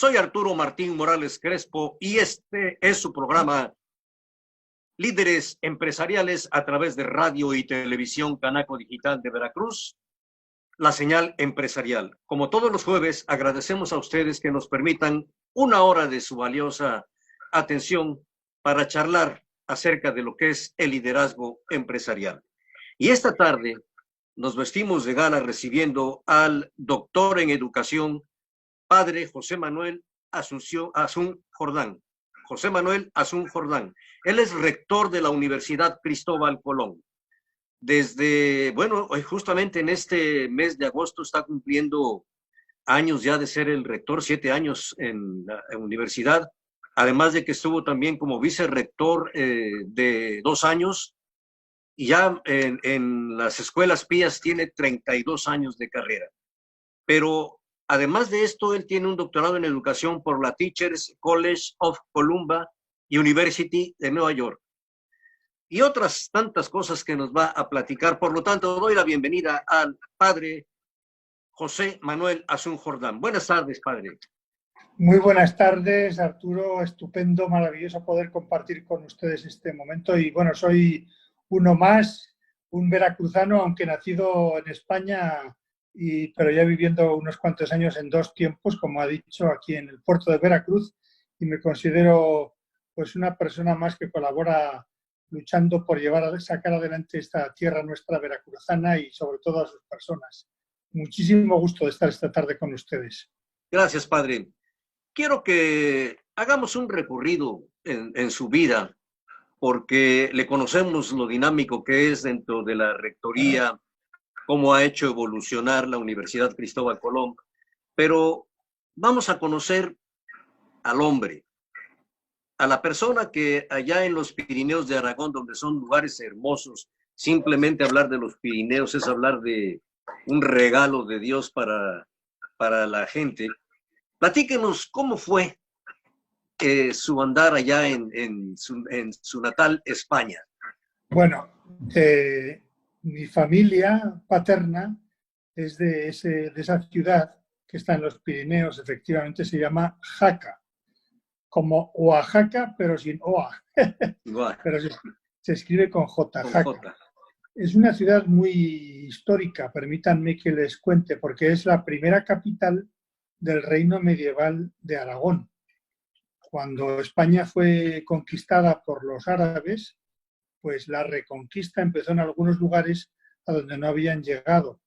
Soy Arturo Martín Morales Crespo y este es su programa Líderes Empresariales a través de radio y televisión Canaco Digital de Veracruz, la señal empresarial. Como todos los jueves, agradecemos a ustedes que nos permitan una hora de su valiosa atención para charlar acerca de lo que es el liderazgo empresarial. Y esta tarde nos vestimos de gala recibiendo al doctor en educación, padre José Manuel Azún Jordán. José Manuel Azún Jordán. Él es rector de la Universidad Cristóbal Colón. Justamente en este mes de agosto está cumpliendo años ya de ser el rector, 7 años en la universidad, además de que estuvo también como vicerrector de 2 años, y ya en las escuelas pías tiene 32 años de carrera. Pero además de esto, él tiene un doctorado en educación por la Teachers College of Columbia University de Nueva York. Y otras tantas cosas que nos va a platicar. Por lo tanto, doy la bienvenida al padre José Manuel Azún Jordán. Buenas tardes, padre. Muy buenas tardes, Arturo. Estupendo, maravilloso poder compartir con ustedes este momento. Y bueno, soy uno más, un veracruzano, aunque nacido en España, pero ya viviendo unos cuantos años en 2 tiempos, como ha dicho, aquí en el puerto de Veracruz. Y me considero pues una persona más que colabora luchando por sacar adelante esta tierra nuestra veracruzana y sobre todo a sus personas. Muchísimo gusto de estar esta tarde con ustedes. Gracias, padre. Quiero que hagamos un recorrido en su vida, porque le conocemos lo dinámico que es dentro de la rectoría, cómo ha hecho evolucionar la Universidad Cristóbal Colón, pero vamos a conocer al hombre, a la persona que allá en los Pirineos de Aragón, donde son lugares hermosos, simplemente hablar de los Pirineos es hablar de un regalo de Dios para la gente. Platíquenos cómo fue su andar allá en su natal España. Bueno, mi familia paterna es de esa ciudad que está en los Pirineos, efectivamente se llama Jaca, como Oaxaca, pero sin Oa. Pero se escribe con J, Jaca. Es una ciudad muy histórica, permítanme que les cuente, porque es la primera capital del reino medieval de Aragón. Cuando España fue conquistada por los árabes, pues la reconquista empezó en algunos lugares a donde no habían llegado,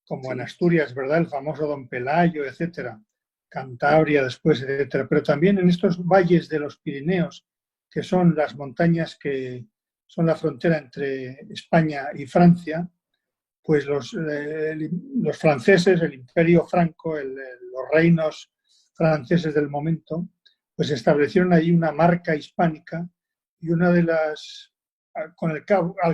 como en Asturias, ¿verdad? El famoso Don Pelayo, etcétera. Cantabria después, etcétera. Pero también en estos valles de los Pirineos, que son las montañas que son la frontera entre España y Francia, pues los franceses, el Imperio Franco, los reinos franceses del momento, pues establecieron ahí una marca hispánica y una de las, al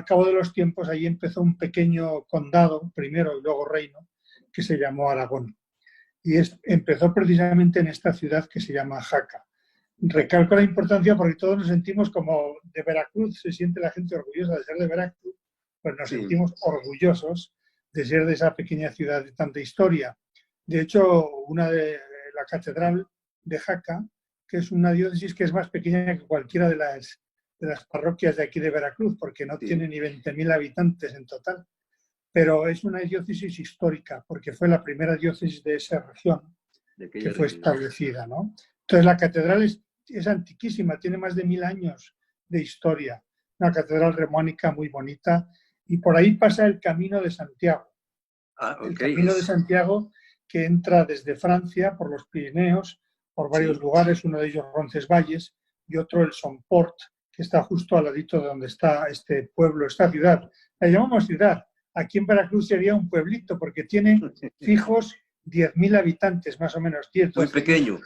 cabo de los tiempos, ahí empezó un pequeño condado, primero y luego reino, que se llamó Aragón. Y empezó precisamente en esta ciudad que se llama Jaca. Recalco la importancia porque todos nos sentimos como de Veracruz, se siente la gente orgullosa de ser de Veracruz, pues nos sentimos orgullosos de ser de esa pequeña ciudad de tanta historia. De hecho, la catedral de Jaca, que es una diócesis que es más pequeña que cualquiera de las parroquias de aquí de Veracruz, porque no tiene ni 20.000 habitantes en total, pero es una diócesis histórica, porque fue la primera diócesis de esa región que fue establecida, ¿no? Entonces la catedral es antiquísima, tiene más de 1000 años de historia, una catedral románica muy bonita, y por ahí pasa el Camino de Santiago. El Camino de Santiago que entra desde Francia por los Pirineos, por varios lugares, uno de ellos Roncesvalles y otro el Somport, que está justo al ladito de donde está este pueblo, esta ciudad. La llamamos ciudad. Aquí en Veracruz sería un pueblito porque tiene fijos 10.000 habitantes, más o menos. 10, muy pequeño.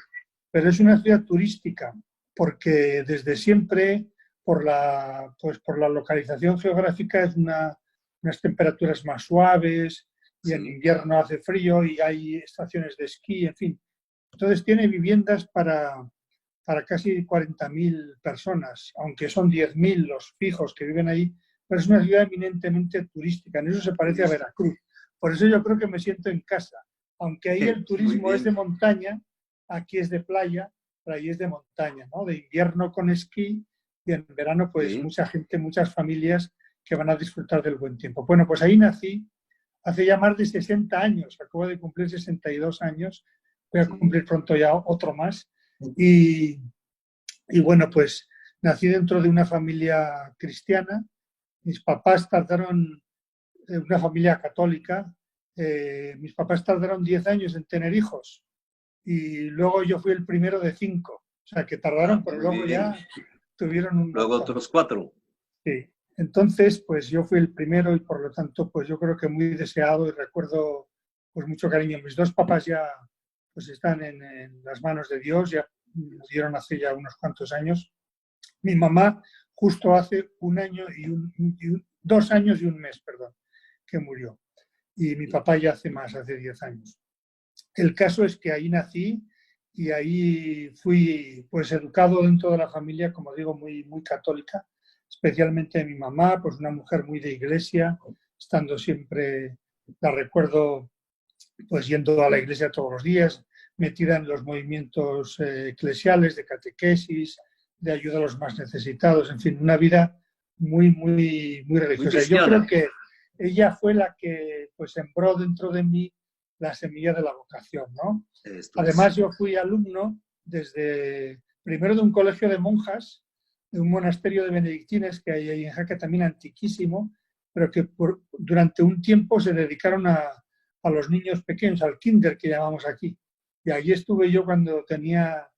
Pero es una ciudad turística porque desde siempre, por la localización geográfica, es unas temperaturas más suaves y en invierno hace frío y hay estaciones de esquí, en fin. Entonces tiene viviendas para casi 40.000 personas, aunque son 10.000 los fijos que viven ahí, pero es una ciudad eminentemente turística. En eso se parece a Veracruz. Por eso yo creo que me siento en casa. Aunque ahí el turismo es de montaña, aquí es de playa, pero ahí es de montaña, ¿no? De invierno con esquí y en verano pues mucha gente, muchas familias que van a disfrutar del buen tiempo. Bueno, pues ahí nací hace ya más de 60 años, acabo de cumplir 62 años, voy a cumplir pronto ya otro más. Y bueno, pues nací dentro de una familia cristiana, mis papás tardaron, una familia católica, mis papás tardaron 10 años en tener hijos y luego yo fui el primero de 5, o sea que tardaron, pero luego ya tuvieron un luego montón. otros 4. Sí. Entonces, pues yo fui el primero y por lo tanto, pues yo creo que muy deseado y recuerdo pues mucho cariño. Mis dos papás ya pues están en las manos de Dios, ya murieron hace ya unos cuantos años. Mi mamá justo hace 1 año y 2 años y 1 mes, perdón, que murió. Y mi papá ya hace más, hace 10 años. El caso es que ahí nací y ahí fui pues educado dentro de la familia, como digo, muy, muy católica, especialmente mi mamá, pues una mujer muy de iglesia, estando siempre, la recuerdo pues yendo a la iglesia todos los días, metida en los movimientos eclesiales de catequesis, de ayuda a los más necesitados, en fin, una vida muy, muy, muy religiosa. Muy yo creo que ella fue la que pues sembró dentro de mí la semilla de la vocación, ¿no? Además, yo fui alumno primero de un colegio de monjas, de un monasterio de benedictines que hay ahí en Jaca, también antiquísimo, pero que durante un tiempo se dedicaron a los niños pequeños, al kinder que llamamos aquí. Y allí estuve yo cuando tenía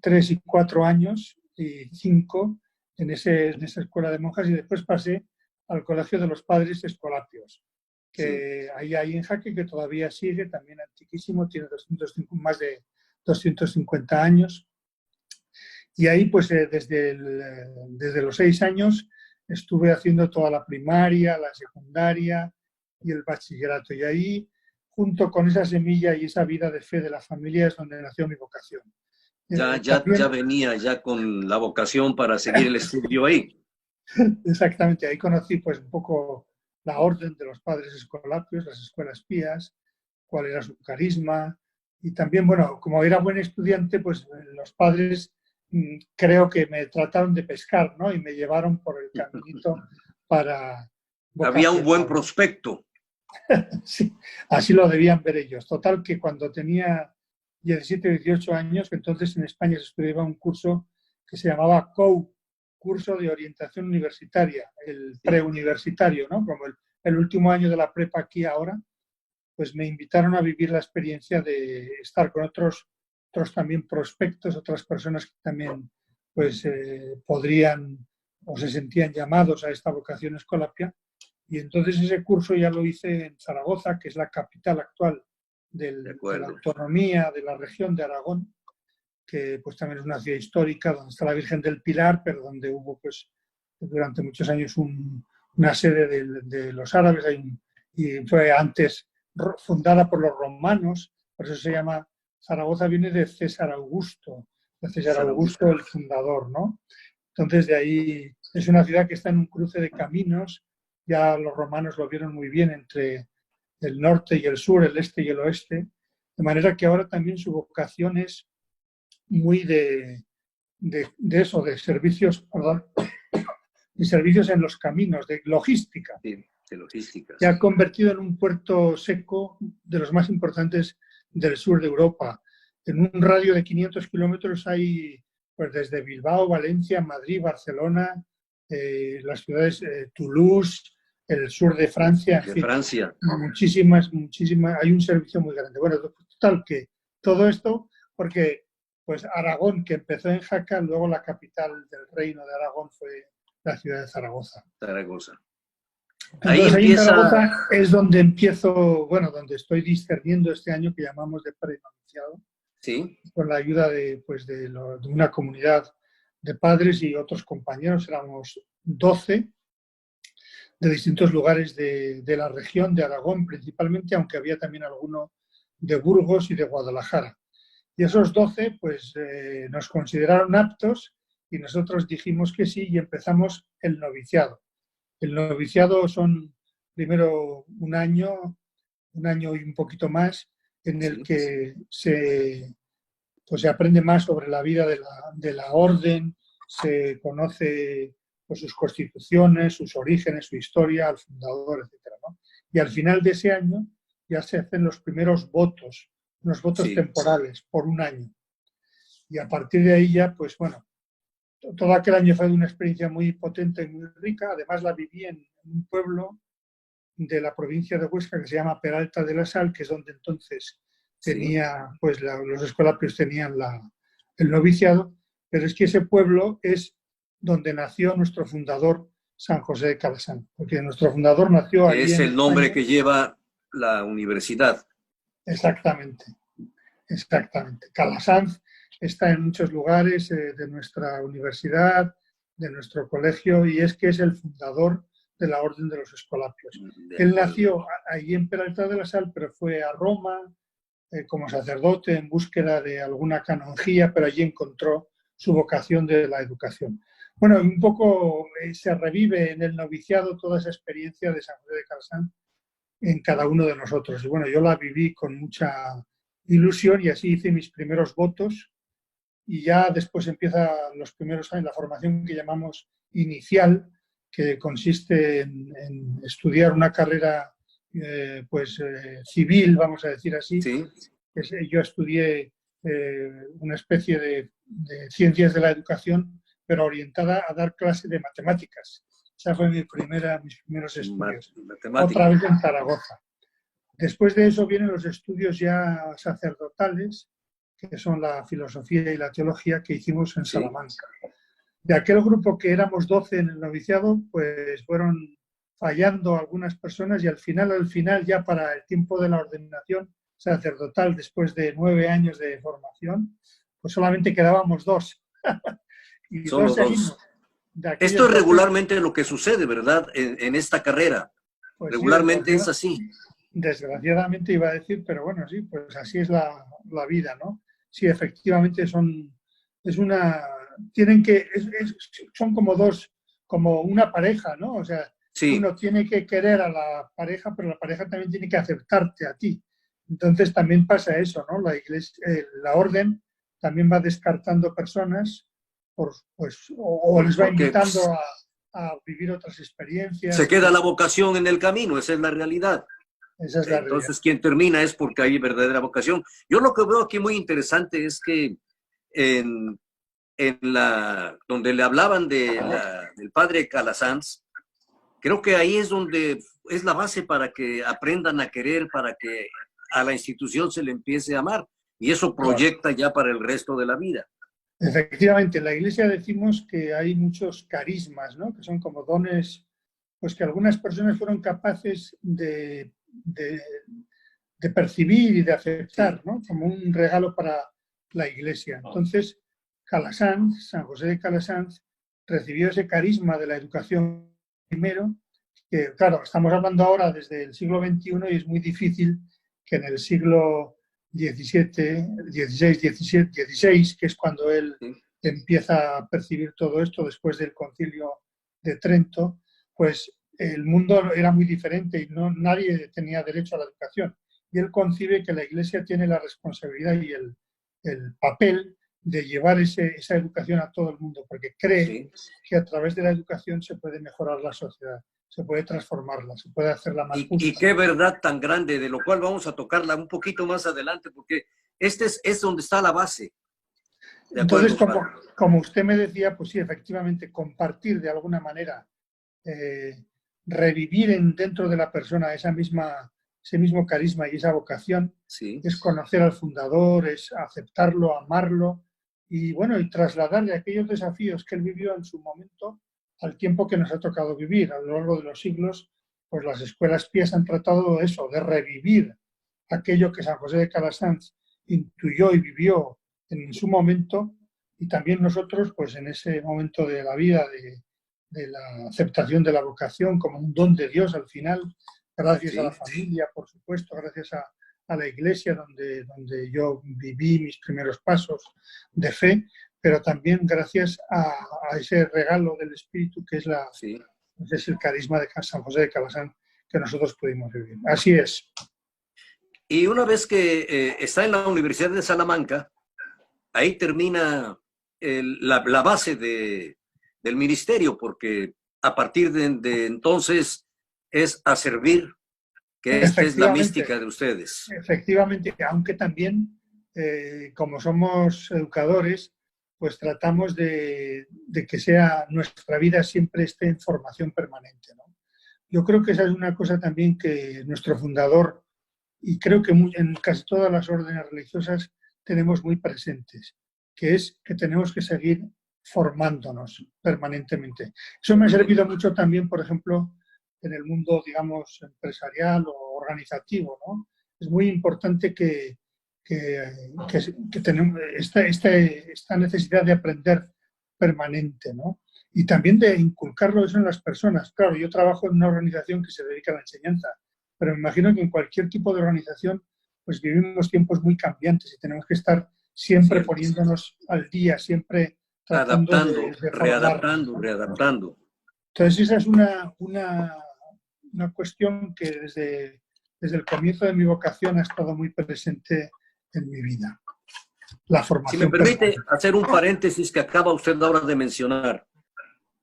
3 y 4 años y 5 en esa escuela de monjas y después pasé al Colegio de los Padres Escolapios, que hay en Jaque, que todavía sigue, también antiquísimo, tiene más de 250 años. Y ahí, pues desde los 6 años, estuve haciendo toda la primaria, la secundaria y el bachillerato. Y ahí, junto con esa semilla y esa vida de fe de la familia, es donde nació mi vocación. Ya venía ya con la vocación para seguir el estudio ahí. Exactamente, ahí conocí pues un poco la orden de los padres escolapios, las escuelas pías, cuál era su carisma y también, bueno, como era buen estudiante, pues los padres creo que me trataron de pescar, ¿no? Y me llevaron por el caminito para Había un buen prospecto. Sí, así lo debían ver ellos. Total, que cuando tenía 17 o 18 años, entonces en España se estudiaba un curso que se llamaba COU, curso de orientación universitaria, el preuniversitario, ¿no? Como el último año de la prepa aquí ahora, pues me invitaron a vivir la experiencia de estar con otros también prospectos, otras personas que también pues podrían o se sentían llamados a esta vocación escolapia. Y entonces ese curso ya lo hice en Zaragoza, que es la capital actual de la autonomía de la región de Aragón, que pues también es una ciudad histórica donde está la Virgen del Pilar, pero donde hubo pues durante muchos años una sede de los árabes y fue antes fundada por los romanos, por eso se llama, Zaragoza viene de César Augusto, el fundador, ¿no? Entonces de ahí es una ciudad que está en un cruce de caminos, ya los romanos lo vieron muy bien entre el norte y el sur, el este y el oeste, de manera que ahora también su vocación es muy de eso, de servicios, perdón, de servicios en los caminos, de logística. Sí, de logística. Se ha convertido en un puerto seco de los más importantes del sur de Europa. En un radio de 500 kilómetros hay, pues desde Bilbao, Valencia, Madrid, Barcelona, las ciudades Toulouse, el sur de Francia. De Francia. Muchísimas, hay un servicio muy grande. Bueno, total que todo esto, porque pues Aragón, que empezó en Jaca, luego la capital del reino de Aragón fue la ciudad de Zaragoza. Zaragoza. Entonces, ahí en Zaragoza es donde empiezo, bueno, donde estoy discerniendo este año que llamamos de prenoviciado. Sí. Con la ayuda de una comunidad de padres y otros compañeros, éramos 12 de distintos lugares de la región de Aragón principalmente, aunque había también alguno de Burgos y de Guadalajara. Y esos 12 pues nos consideraron aptos y nosotros dijimos que sí y empezamos el noviciado. El noviciado son primero un año y un poquito más en el que se pues se aprende más sobre la vida de la orden, se conoce pues, sus constituciones, sus orígenes, su historia, al fundador, etc., ¿no? Y al final de ese año ya se hacen los primeros votos, unos votos temporales por un año. Y a partir de ahí ya, pues bueno, todo aquel año fue una experiencia muy potente y muy rica. Además la viví en un pueblo de la provincia de Huesca que se llama Peralta de la Sal, que es donde entonces tenía, pues los escolapios tenían el noviciado, pero es que ese pueblo es donde nació nuestro fundador, San José de Calasanz, porque nuestro fundador nació allí es en el nombre España. que lleva la universidad. Exactamente, exactamente. Calasanz está en muchos lugares de nuestra universidad, de nuestro colegio, y es que es el fundador de la Orden de los Escolapios. Él nació allí en Peralta de la Sal, pero fue a Roma como sacerdote en búsqueda de alguna canonjía, pero allí encontró su vocación de la educación. Bueno, un poco se revive en el noviciado toda esa experiencia de San José de Calasanz en cada uno de nosotros. Y bueno, yo la viví con mucha ilusión y así hice mis primeros votos. Y ya después empieza los primeros años, la formación que llamamos inicial, que consiste en estudiar una carrera civil, vamos a decir así. Sí. Yo estudié una especie de ciencias de la educación, pero orientada a dar clase de matemáticas. Esa fue mis primeros estudios. Otra vez en Zaragoza. Después de eso vienen los estudios ya sacerdotales, que son la filosofía y la teología que hicimos en Salamanca. De aquel grupo que éramos 12 en el noviciado, pues fueron fallando algunas personas y al final, ya para el tiempo de la ordenación sacerdotal, después de 9 años de formación, pues solamente quedábamos 2. Y solo 2. Esto es regularmente lo que sucede, ¿verdad? En esta carrera. Pues regularmente es así. Desgraciadamente iba a decir, pero bueno, sí, pues así es la vida, ¿no? Sí, efectivamente son como dos, como una pareja, ¿no? O sea, uno tiene que querer a la pareja, pero la pareja también tiene que aceptarte a ti. Entonces también pasa eso, ¿no? La iglesia, la orden también va descartando personas o les va invitando a vivir otras experiencias. Se queda la vocación en el camino, esa es la realidad. Esa es la Entonces, realidad. quien termina es porque hay verdadera vocación. Yo lo que veo aquí muy interesante es que donde le hablaban del padre Calasanz, creo que ahí es donde es la base para que aprendan a querer, para que a la institución se le empiece a amar. Y eso proyecta ya para el resto de la vida. Efectivamente, en la Iglesia decimos que hay muchos carismas, ¿no? Que son como dones, pues que algunas personas fueron capaces de percibir y de aceptar, ¿no? Como un regalo para la Iglesia. Entonces, Calasanz, San José de Calasanz, recibió ese carisma de la educación primero, que claro, estamos hablando ahora desde el siglo XXI y es muy difícil que en el siglo XVI, que es cuando él empieza a percibir todo esto después del Concilio de Trento, pues el mundo era muy diferente y nadie tenía derecho a la educación. Y él concibe que la Iglesia tiene la responsabilidad y el papel de llevar esa educación a todo el mundo, porque cree que a través de la educación se puede mejorar la sociedad, se puede transformarla, se puede hacerla más justa. Y qué verdad tan grande, de lo cual vamos a tocarla un poquito más adelante, porque es donde está la base. Entonces, como usted me decía, pues sí, efectivamente, compartir de alguna manera, revivir dentro de la persona ese mismo carisma y esa vocación, es conocer al fundador, es aceptarlo, amarlo y bueno, y trasladarle aquellos desafíos que él vivió en su momento al tiempo que nos ha tocado vivir. A lo largo de los siglos, pues las escuelas pías han tratado eso, de revivir aquello que San José de Calasanz intuyó y vivió en su momento, y también nosotros, pues en ese momento de la vida, de la aceptación de la vocación como un don de Dios al final, gracias a la familia, por supuesto, gracias a la iglesia donde yo viví mis primeros pasos de fe, pero también gracias a ese regalo del Espíritu que es el carisma de San José de Calasanz que nosotros pudimos vivir. Así es. Y una vez que está en la Universidad de Salamanca, ahí termina la base del ministerio, porque a partir de entonces es a servir, que esta es la Efectivamente, mística de ustedes. efectivamente, aunque también, como somos educadores, pues tratamos de que sea nuestra vida siempre esté en formación permanente, ¿no? Yo creo que esa es una cosa también que nuestro fundador, y creo que en casi todas las órdenes religiosas tenemos muy presentes, que es que tenemos que seguir formándonos permanentemente. Eso me ha servido mucho también, por ejemplo, en el mundo, digamos, empresarial o organizativo, ¿no? Es muy importante que tenemos esta necesidad de aprender permanente, ¿no? Y también de inculcarlo eso en las personas. Claro, yo trabajo en una organización que se dedica a la enseñanza, pero me imagino que en cualquier tipo de organización pues vivimos tiempos muy cambiantes y tenemos que estar siempre Cierto. poniéndonos al día, siempre tratando Adaptando, de formarnos, readaptando, ¿no? readaptando. Entonces esa es una cuestión que desde el comienzo de mi vocación ha estado muy presente en mi vida, la Si me formación permite permanente. hacer un paréntesis que acaba usted ahora de mencionar.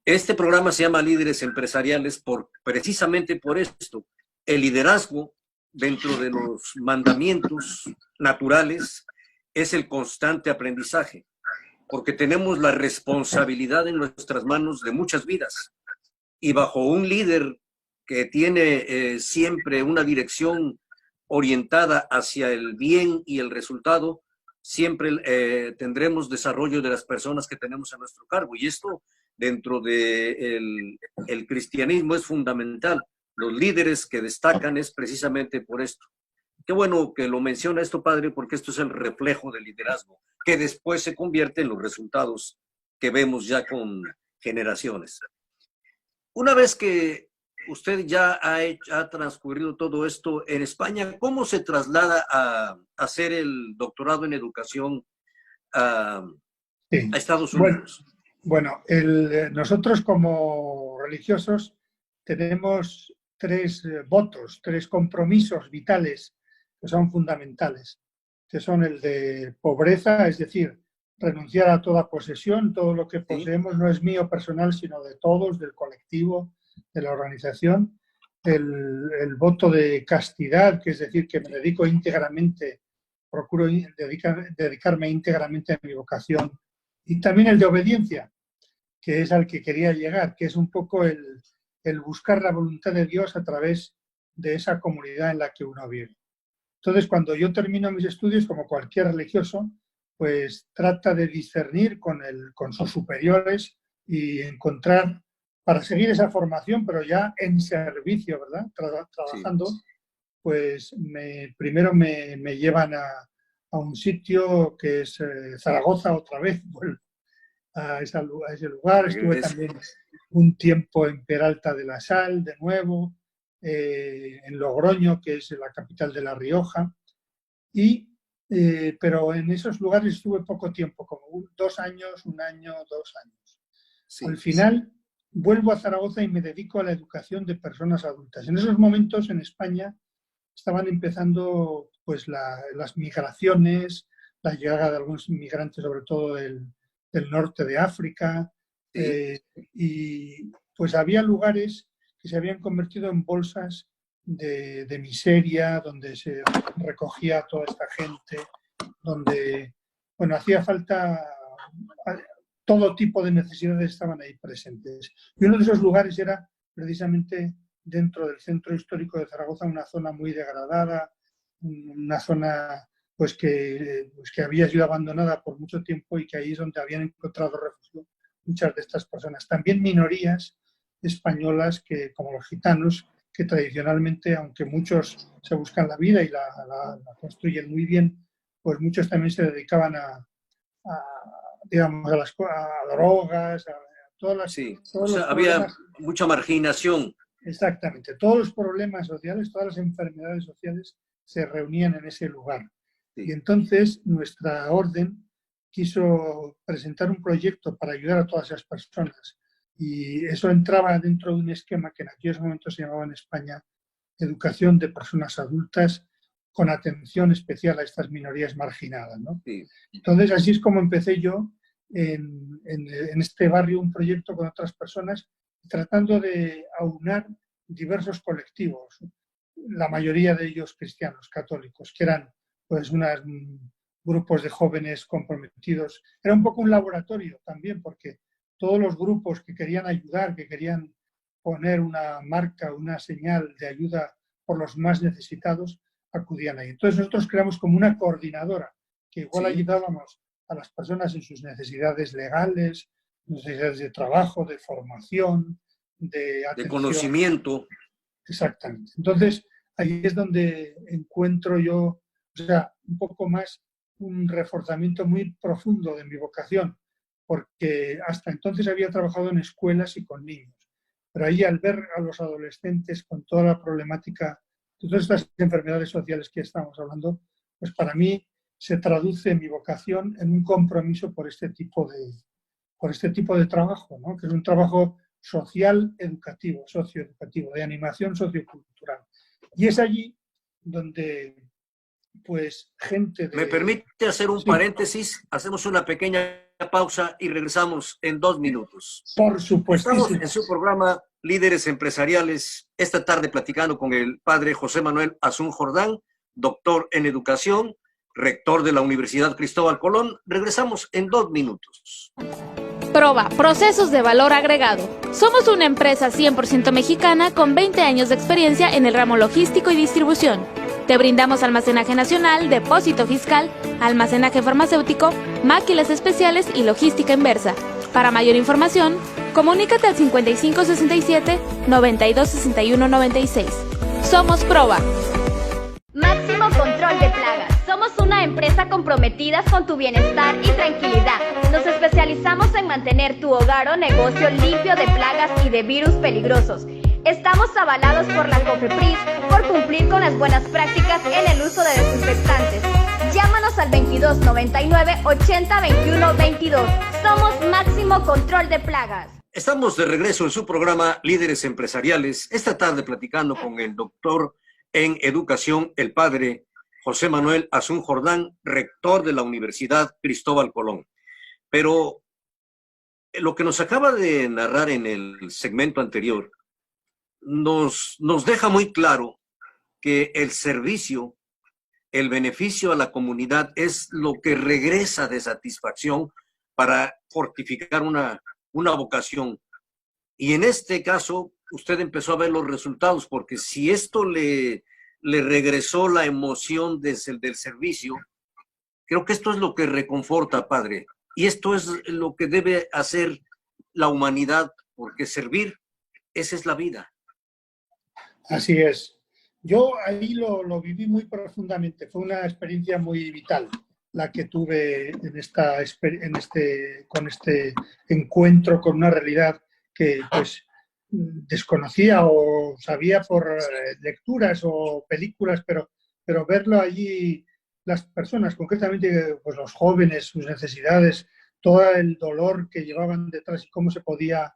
Este programa se llama Líderes Empresariales precisamente por esto. El liderazgo dentro de los mandamientos naturales es el constante aprendizaje, porque tenemos la responsabilidad en nuestras manos de muchas vidas. Y bajo un líder que tiene siempre una dirección orientada hacia el bien y el resultado, siempre tendremos desarrollo de las personas que tenemos a nuestro cargo. Y esto dentro del el cristianismo es fundamental. Los líderes que destacan es precisamente por esto. Qué bueno que lo menciona esto, padre, porque esto es el reflejo del liderazgo, que después se convierte en los resultados que vemos ya con generaciones. Una vez que usted ya ha transcurrido todo esto en España, ¿cómo se traslada a hacer el doctorado en educación a Sí. Estados Bueno, Unidos? bueno nosotros como religiosos tenemos tres votos, tres compromisos vitales que son fundamentales, que son el de pobreza, es decir, renunciar a toda posesión, todo lo que ¿Sí? poseemos no es mío personal, sino de todos, del colectivo, de la organización. El voto de castidad, que es decir, que me dedico íntegramente, procuro dedicarme íntegramente a mi vocación. Y también el de obediencia, que es al que quería llegar, que es un poco el buscar la voluntad de Dios a través de esa comunidad en la que uno vive. Entonces, cuando yo termino mis estudios, como cualquier religioso, pues trata de discernir con sus superiores y encontrar, para seguir esa formación, pero ya en servicio, ¿verdad? Sí. Trabajando, pues primero me llevan a un sitio que es Zaragoza otra vez, vuelvo a ese lugar. Estuve Regresa. también un tiempo en Peralta de la Sal, de nuevo, en Logroño, que es la capital de La Rioja, pero en esos lugares estuve poco tiempo, como 2 años, 1 año, 2 años. Al Sí. final vuelvo a Zaragoza y me dedico a la educación de personas adultas. En esos momentos en España estaban empezando pues las migraciones, la llegada de algunos inmigrantes, sobre todo del norte de África, Sí. y pues había lugares que se habían convertido en bolsas de miseria, donde se recogía a toda esta gente, donde, bueno, hacía falta, todo tipo de necesidades estaban ahí presentes. Y uno de esos lugares era precisamente dentro del centro histórico de Zaragoza, una zona muy degradada, una zona pues que había sido abandonada por mucho tiempo y que ahí es donde habían encontrado refugio muchas de estas personas. También minorías españolas, como los gitanos, que tradicionalmente, aunque muchos se buscan la vida y la construyen muy bien, pues muchos también se dedicaban digamos, a drogas, a Sí. O todos sea, los había problemas. mucha marginación. Exactamente, todos los problemas sociales, todas las enfermedades sociales se reunían en ese lugar. Y Sí. entonces nuestra orden quiso presentar un proyecto para ayudar a todas esas personas. Y eso entraba dentro de un esquema que en aquellos momentos se llamaba en España Educación de Personas Adultas, con atención especial a estas minorías marginadas, ¿no? Sí. Entonces, así es como empecé yo en este barrio un proyecto con otras personas, tratando de aunar diversos colectivos, la mayoría de ellos cristianos, católicos, que eran pues unos grupos de jóvenes comprometidos. Era un poco un laboratorio también, porque todos los grupos que querían ayudar, que querían poner una marca, una señal de ayuda por los más necesitados, acudían ahí. Entonces nosotros creamos como una coordinadora, que igual ayudábamos a las personas en sus necesidades legales, necesidades de trabajo, de formación, de atención. De conocimiento. Exactamente. Entonces, ahí es donde encuentro yo, o sea, un poco más un reforzamiento muy profundo de mi vocación, porque hasta entonces había trabajado en escuelas y con niños. Pero ahí al ver a los adolescentes con toda la problemática, todas estas enfermedades sociales que estamos hablando, pues para mí se traduce mi vocación en un compromiso por este tipo de trabajo, ¿no? Que es un trabajo social educativo, socioeducativo, de animación sociocultural. Y es allí donde pues gente de... ¿Me permite hacer un paréntesis? Hacemos una pequeña pausa y regresamos en 2 minutos. Por supuesto. Estamos en su programa Líderes Empresariales, esta tarde platicando con el padre José Manuel Azún Jordán, doctor en educación, rector de la Universidad Cristóbal Colón. Regresamos en 2 minutos. Proba, procesos de valor agregado. Somos una empresa 100% mexicana con 20 años de experiencia en el ramo logístico y distribución. Te brindamos almacenaje nacional, depósito fiscal, almacenaje farmacéutico, máquinas especiales y logística inversa. Para mayor información, comunícate al 5567-926196. Somos Proba. Máximo control de plagas. Somos una empresa comprometida con tu bienestar y tranquilidad. Nos especializamos en mantener tu hogar o negocio limpio de plagas y de virus peligrosos. Estamos avalados por la COFEPRIS por cumplir con las buenas prácticas en el uso de desinfectantes. Llámanos al 2299 80 21 22. Somos Máximo Control de Plagas. Estamos de regreso en su programa Líderes Empresariales, esta tarde platicando con el doctor en educación, el padre José Manuel Azún Jordán, rector de la Universidad Cristóbal Colón. Pero lo que nos acaba de narrar en el segmento anterior nos deja muy claro que el servicio, el beneficio a la comunidad es lo que regresa de satisfacción para fortificar una vocación. Y en este caso, usted empezó a ver los resultados, porque si esto le regresó la emoción del servicio, creo que esto es lo que reconforta, padre. Y esto es lo que debe hacer la humanidad, porque servir, esa es la vida. Así es. Yo ahí lo viví muy profundamente. Fue una experiencia muy vital la que tuve con este encuentro con una realidad que pues desconocía o sabía por lecturas o películas, pero verlo allí, las personas, concretamente pues los jóvenes, sus necesidades, todo el dolor que llevaban detrás y cómo se podía,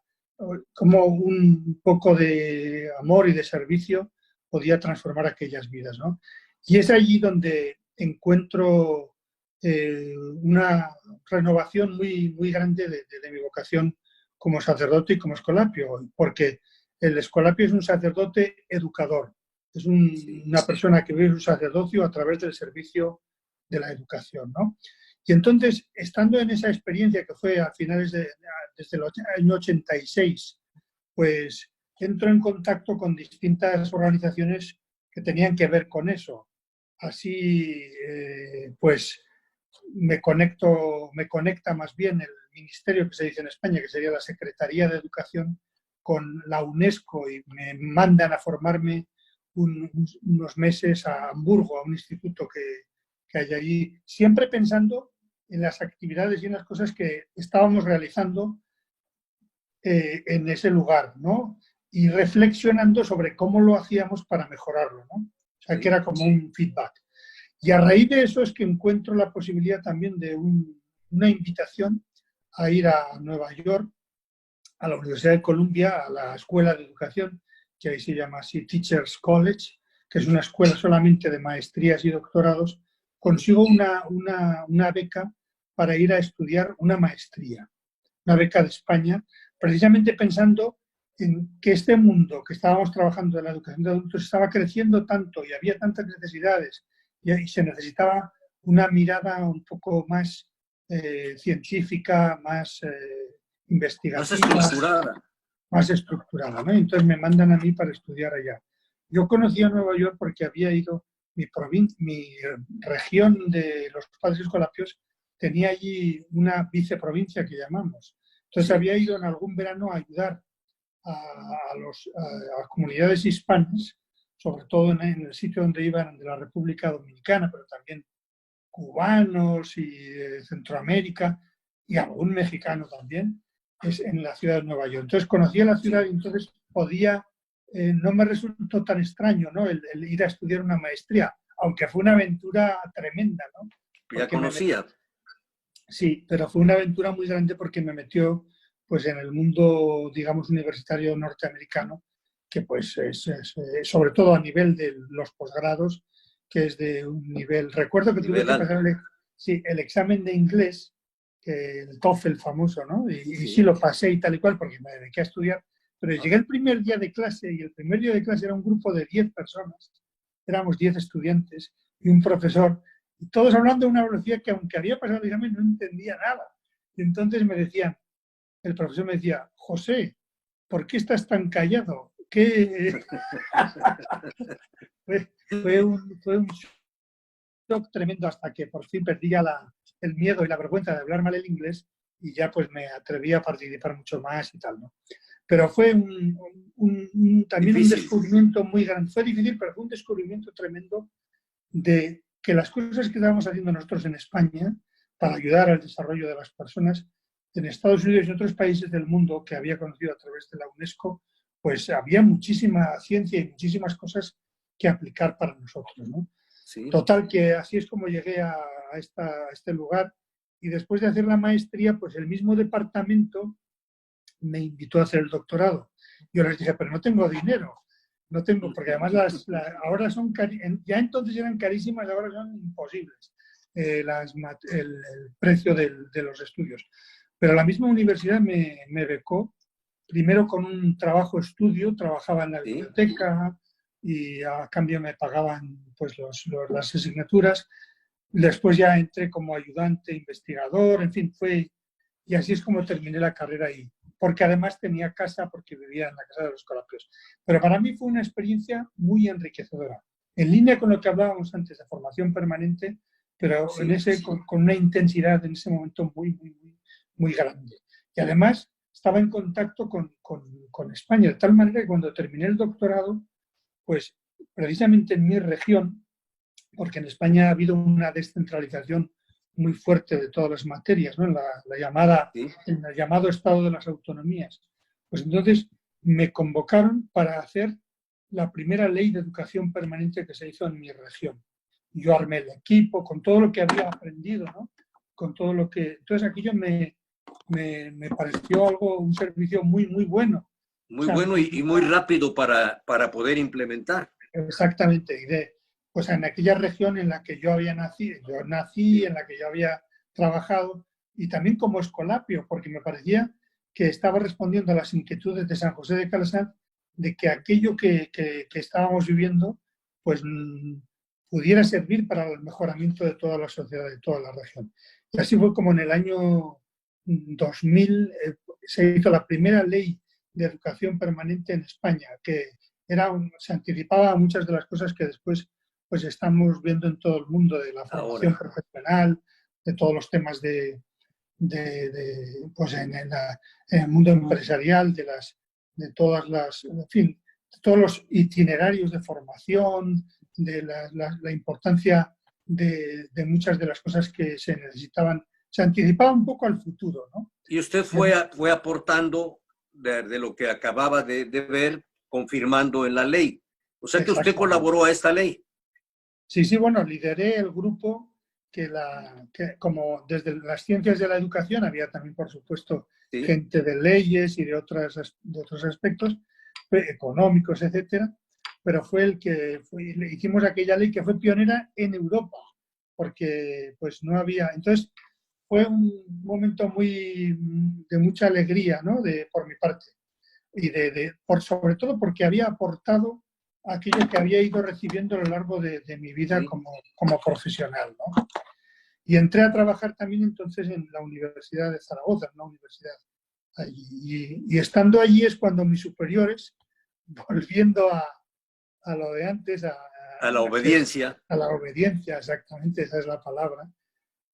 como un poco de amor y de servicio podía transformar aquellas vidas, ¿no? Y es allí donde encuentro una renovación muy, muy grande de mi vocación como sacerdote y como escolapio, porque el escolapio es un sacerdote educador, es una persona que vive su sacerdocio a través del servicio de la educación, ¿no? Y entonces, estando en esa experiencia que fue a finales desde el año 86, pues entro en contacto con distintas organizaciones que tenían que ver con eso. Así, pues, me conecta más bien el ministerio que se dice en España, que sería la Secretaría de Educación, con la UNESCO, y me mandan a formarme unos meses a Hamburgo, a un instituto que hay allí, siempre pensando en las actividades y en las cosas que estábamos realizando en ese lugar, ¿no? Y reflexionando sobre cómo lo hacíamos para mejorarlo, ¿no? O sea, que era como un feedback. Y a raíz de eso es que encuentro la posibilidad también de una invitación a ir a Nueva York, a la Universidad de Columbia, a la Escuela de Educación, que ahí se llama así Teachers College, que es una escuela solamente de maestrías y doctorados, consigo una beca para ir a estudiar una maestría, una beca de España, precisamente pensando en que este mundo que estábamos trabajando de la educación de adultos estaba creciendo tanto y había tantas necesidades y se necesitaba una mirada un poco más científica, más investigativa, más estructurada, ¿no? Entonces me mandan a mí para estudiar allá. Yo conocí a Nueva York porque había ido, mi región de los Padres Escolapios tenía allí una viceprovincia que llamamos. Entonces había ido en algún verano a ayudar a comunidades hispanas, sobre todo en el sitio donde iban de la República Dominicana, pero también cubanos y de Centroamérica y algún mexicano también, es en la ciudad de Nueva York. Entonces conocía la ciudad y entonces podía, no me resultó tan extraño, ¿no? el ir a estudiar una maestría, aunque fue una aventura tremenda, ¿no? Ya conocía. Sí, pero fue una aventura muy grande porque me metió pues en el mundo, digamos, universitario norteamericano, que pues es sobre todo a nivel de los posgrados, que es de un nivel... Recuerdo que tuve que pasar el examen de inglés, el TOEFL famoso, ¿no? Y sí lo pasé y tal y cual, porque me dediqué a estudiar, pero llegué el primer día de clase, y el primer día de clase era un grupo de 10 personas, éramos 10 estudiantes y un profesor, y todos hablando a una velocidad que aunque había pasado el examen no entendía nada. Y entonces el profesor me decía, José, ¿por qué estás tan callado? Fue un shock tremendo hasta que por fin perdí ya el miedo y la vergüenza de hablar mal el inglés y ya pues me atreví a participar mucho más y tal, ¿no? Pero fue también un descubrimiento muy grande. Fue difícil, pero fue un descubrimiento tremendo de que las cosas que estábamos haciendo nosotros en España para ayudar al desarrollo de las personas en Estados Unidos y otros países del mundo que había conocido a través de la UNESCO, pues había muchísima ciencia y muchísimas cosas que aplicar para nosotros, ¿no? Sí. Total, que así es como llegué a este lugar y después de hacer la maestría, pues el mismo departamento me invitó a hacer el doctorado. Yo les dije, pero no tengo dinero, no tengo, porque además ahora son, ya entonces eran carísimas, ahora son imposibles el precio de los estudios. Pero la misma universidad me becó, primero con un trabajo-estudio, trabajaba en la biblioteca y a cambio me pagaban pues, las asignaturas. Después ya entré como ayudante, investigador, en fin, y así es como terminé la carrera ahí. Porque además tenía casa, porque vivía en la casa de los Escolapios. Pero para mí fue una experiencia muy enriquecedora, en línea con lo que hablábamos antes de formación permanente, pero con una intensidad en ese momento muy grande. Y además estaba en contacto con España, de tal manera que cuando terminé el doctorado, pues precisamente en mi región, porque en España ha habido una descentralización muy fuerte de todas las materias, ¿no? En el llamado Estado de las Autonomías. Pues entonces me convocaron para hacer la primera ley de educación permanente que se hizo en mi región. Yo armé el equipo con todo lo que había aprendido, ¿no? Con todo lo que... Entonces aquello me pareció un servicio muy bueno. Muy bueno y muy rápido para poder implementar. Exactamente. Pues en aquella región en la que yo nací, en la que yo había trabajado, y también como escolapio, porque me parecía que estaba respondiendo a las inquietudes de San José de Calasant, de que aquello que estábamos viviendo, pues pudiera servir para el mejoramiento de toda la sociedad, de toda la región. Y así fue como en el año 2000 se hizo la primera ley de educación permanente en España, que se anticipaba a muchas de las cosas que después pues estamos viendo en todo el mundo, de la formación profesional, de todos los temas pues en el mundo empresarial, de todos los itinerarios de formación, de la importancia de muchas de las cosas que se necesitaban. Se anticipaba un poco al futuro, ¿no? Y usted fue aportando de lo que acababa de ver, confirmando en la ley. O sea que usted colaboró a esta ley. Sí, bueno, lideré el grupo que como desde las ciencias de la educación había también, por supuesto, gente de leyes y de otros aspectos económicos, etcétera. pero fue el que hicimos aquella ley que fue pionera en Europa, porque pues no había... Entonces fue un momento de mucha alegría, ¿no? Por mi parte, y sobre todo porque había aportado aquello que había ido recibiendo a lo largo de mi vida como profesional, ¿no? Y entré a trabajar también entonces en la Universidad de Zaragoza, en una universidad allí. Y estando allí es cuando mis superiores, volviendo a lo de antes, a la obediencia. A la obediencia, exactamente, esa es la palabra,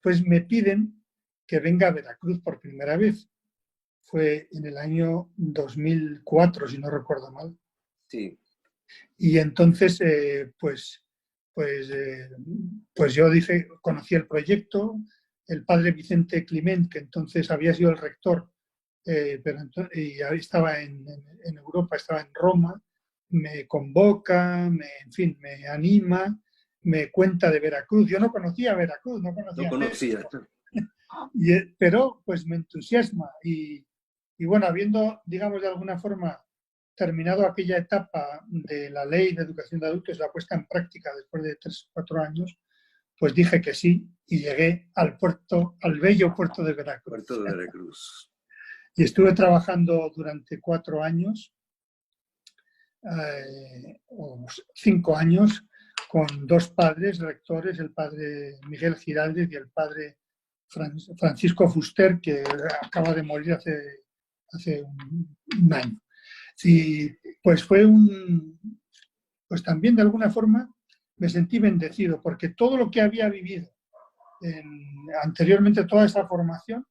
pues me piden que venga a Veracruz por primera vez. Fue en el año 2004, si no recuerdo mal. Sí. Y entonces, pues yo dije, conocí el proyecto, el padre Vicente Climent, que entonces había sido el rector, y estaba en Europa, estaba en Roma, me convoca, en fin, me anima, me cuenta de Veracruz. Yo no conocía Veracruz, no conocía. Pero pues me entusiasma y bueno, habiendo, digamos, de alguna forma terminado aquella etapa de la ley de educación de adultos, la puesta en práctica después de 3 o 4 años, pues dije que sí y llegué al bello puerto de Veracruz. Puerto de Veracruz. Y estuve trabajando durante 4 años, o 5 años, con 2 padres rectores, el padre Miguel Giraldez y el padre Francisco Fuster, que acaba de morir hace un año. Y pues pues también de alguna forma me sentí bendecido, porque todo lo que había vivido anteriormente, toda esa formación,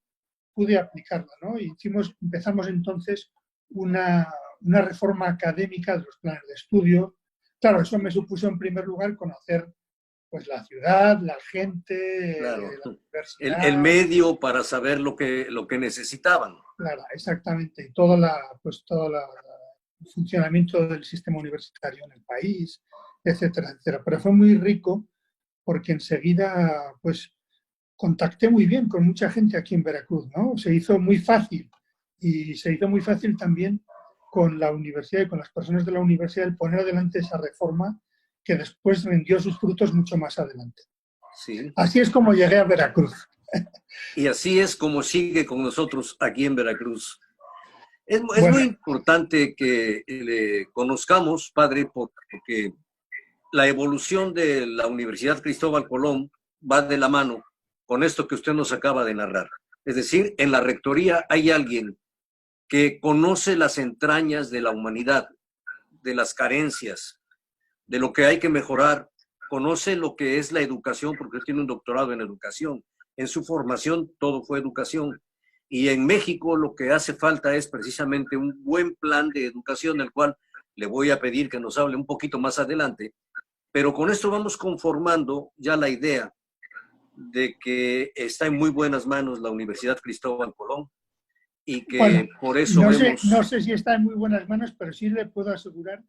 pude aplicarla, ¿no? Y empezamos entonces una reforma académica de los planes de estudio. Claro, eso me supuso en primer lugar conocer pues la ciudad, la gente, claro, la universidad. El medio para saber lo que necesitaban. Claro, exactamente. Y todo el funcionamiento del sistema universitario en el país, etcétera, etcétera. Pero fue muy rico porque enseguida pues contacté muy bien con mucha gente aquí en Veracruz, ¿no? Se hizo muy fácil y se hizo muy fácil también con la universidad y con las personas de la universidad el poner adelante esa reforma que después rindió sus frutos mucho más adelante. Sí. Así es como llegué a Veracruz. Y así es como sigue con nosotros aquí en Veracruz. Es muy importante que le conozcamos, padre, porque la evolución de la Universidad Cristóbal Colón va de la mano con esto que usted nos acaba de narrar. Es decir, en la rectoría hay alguien que conoce las entrañas de la humanidad, de las carencias, de lo que hay que mejorar, conoce lo que es la educación, porque él tiene un doctorado en educación. En su formación todo fue educación. Y en México lo que hace falta es precisamente un buen plan de educación, del cual le voy a pedir que nos hable un poquito más adelante. Pero con esto vamos conformando ya la idea de que está en muy buenas manos la Universidad Cristóbal Colón y que por eso no sé si está en muy buenas manos, pero sí le puedo asegurar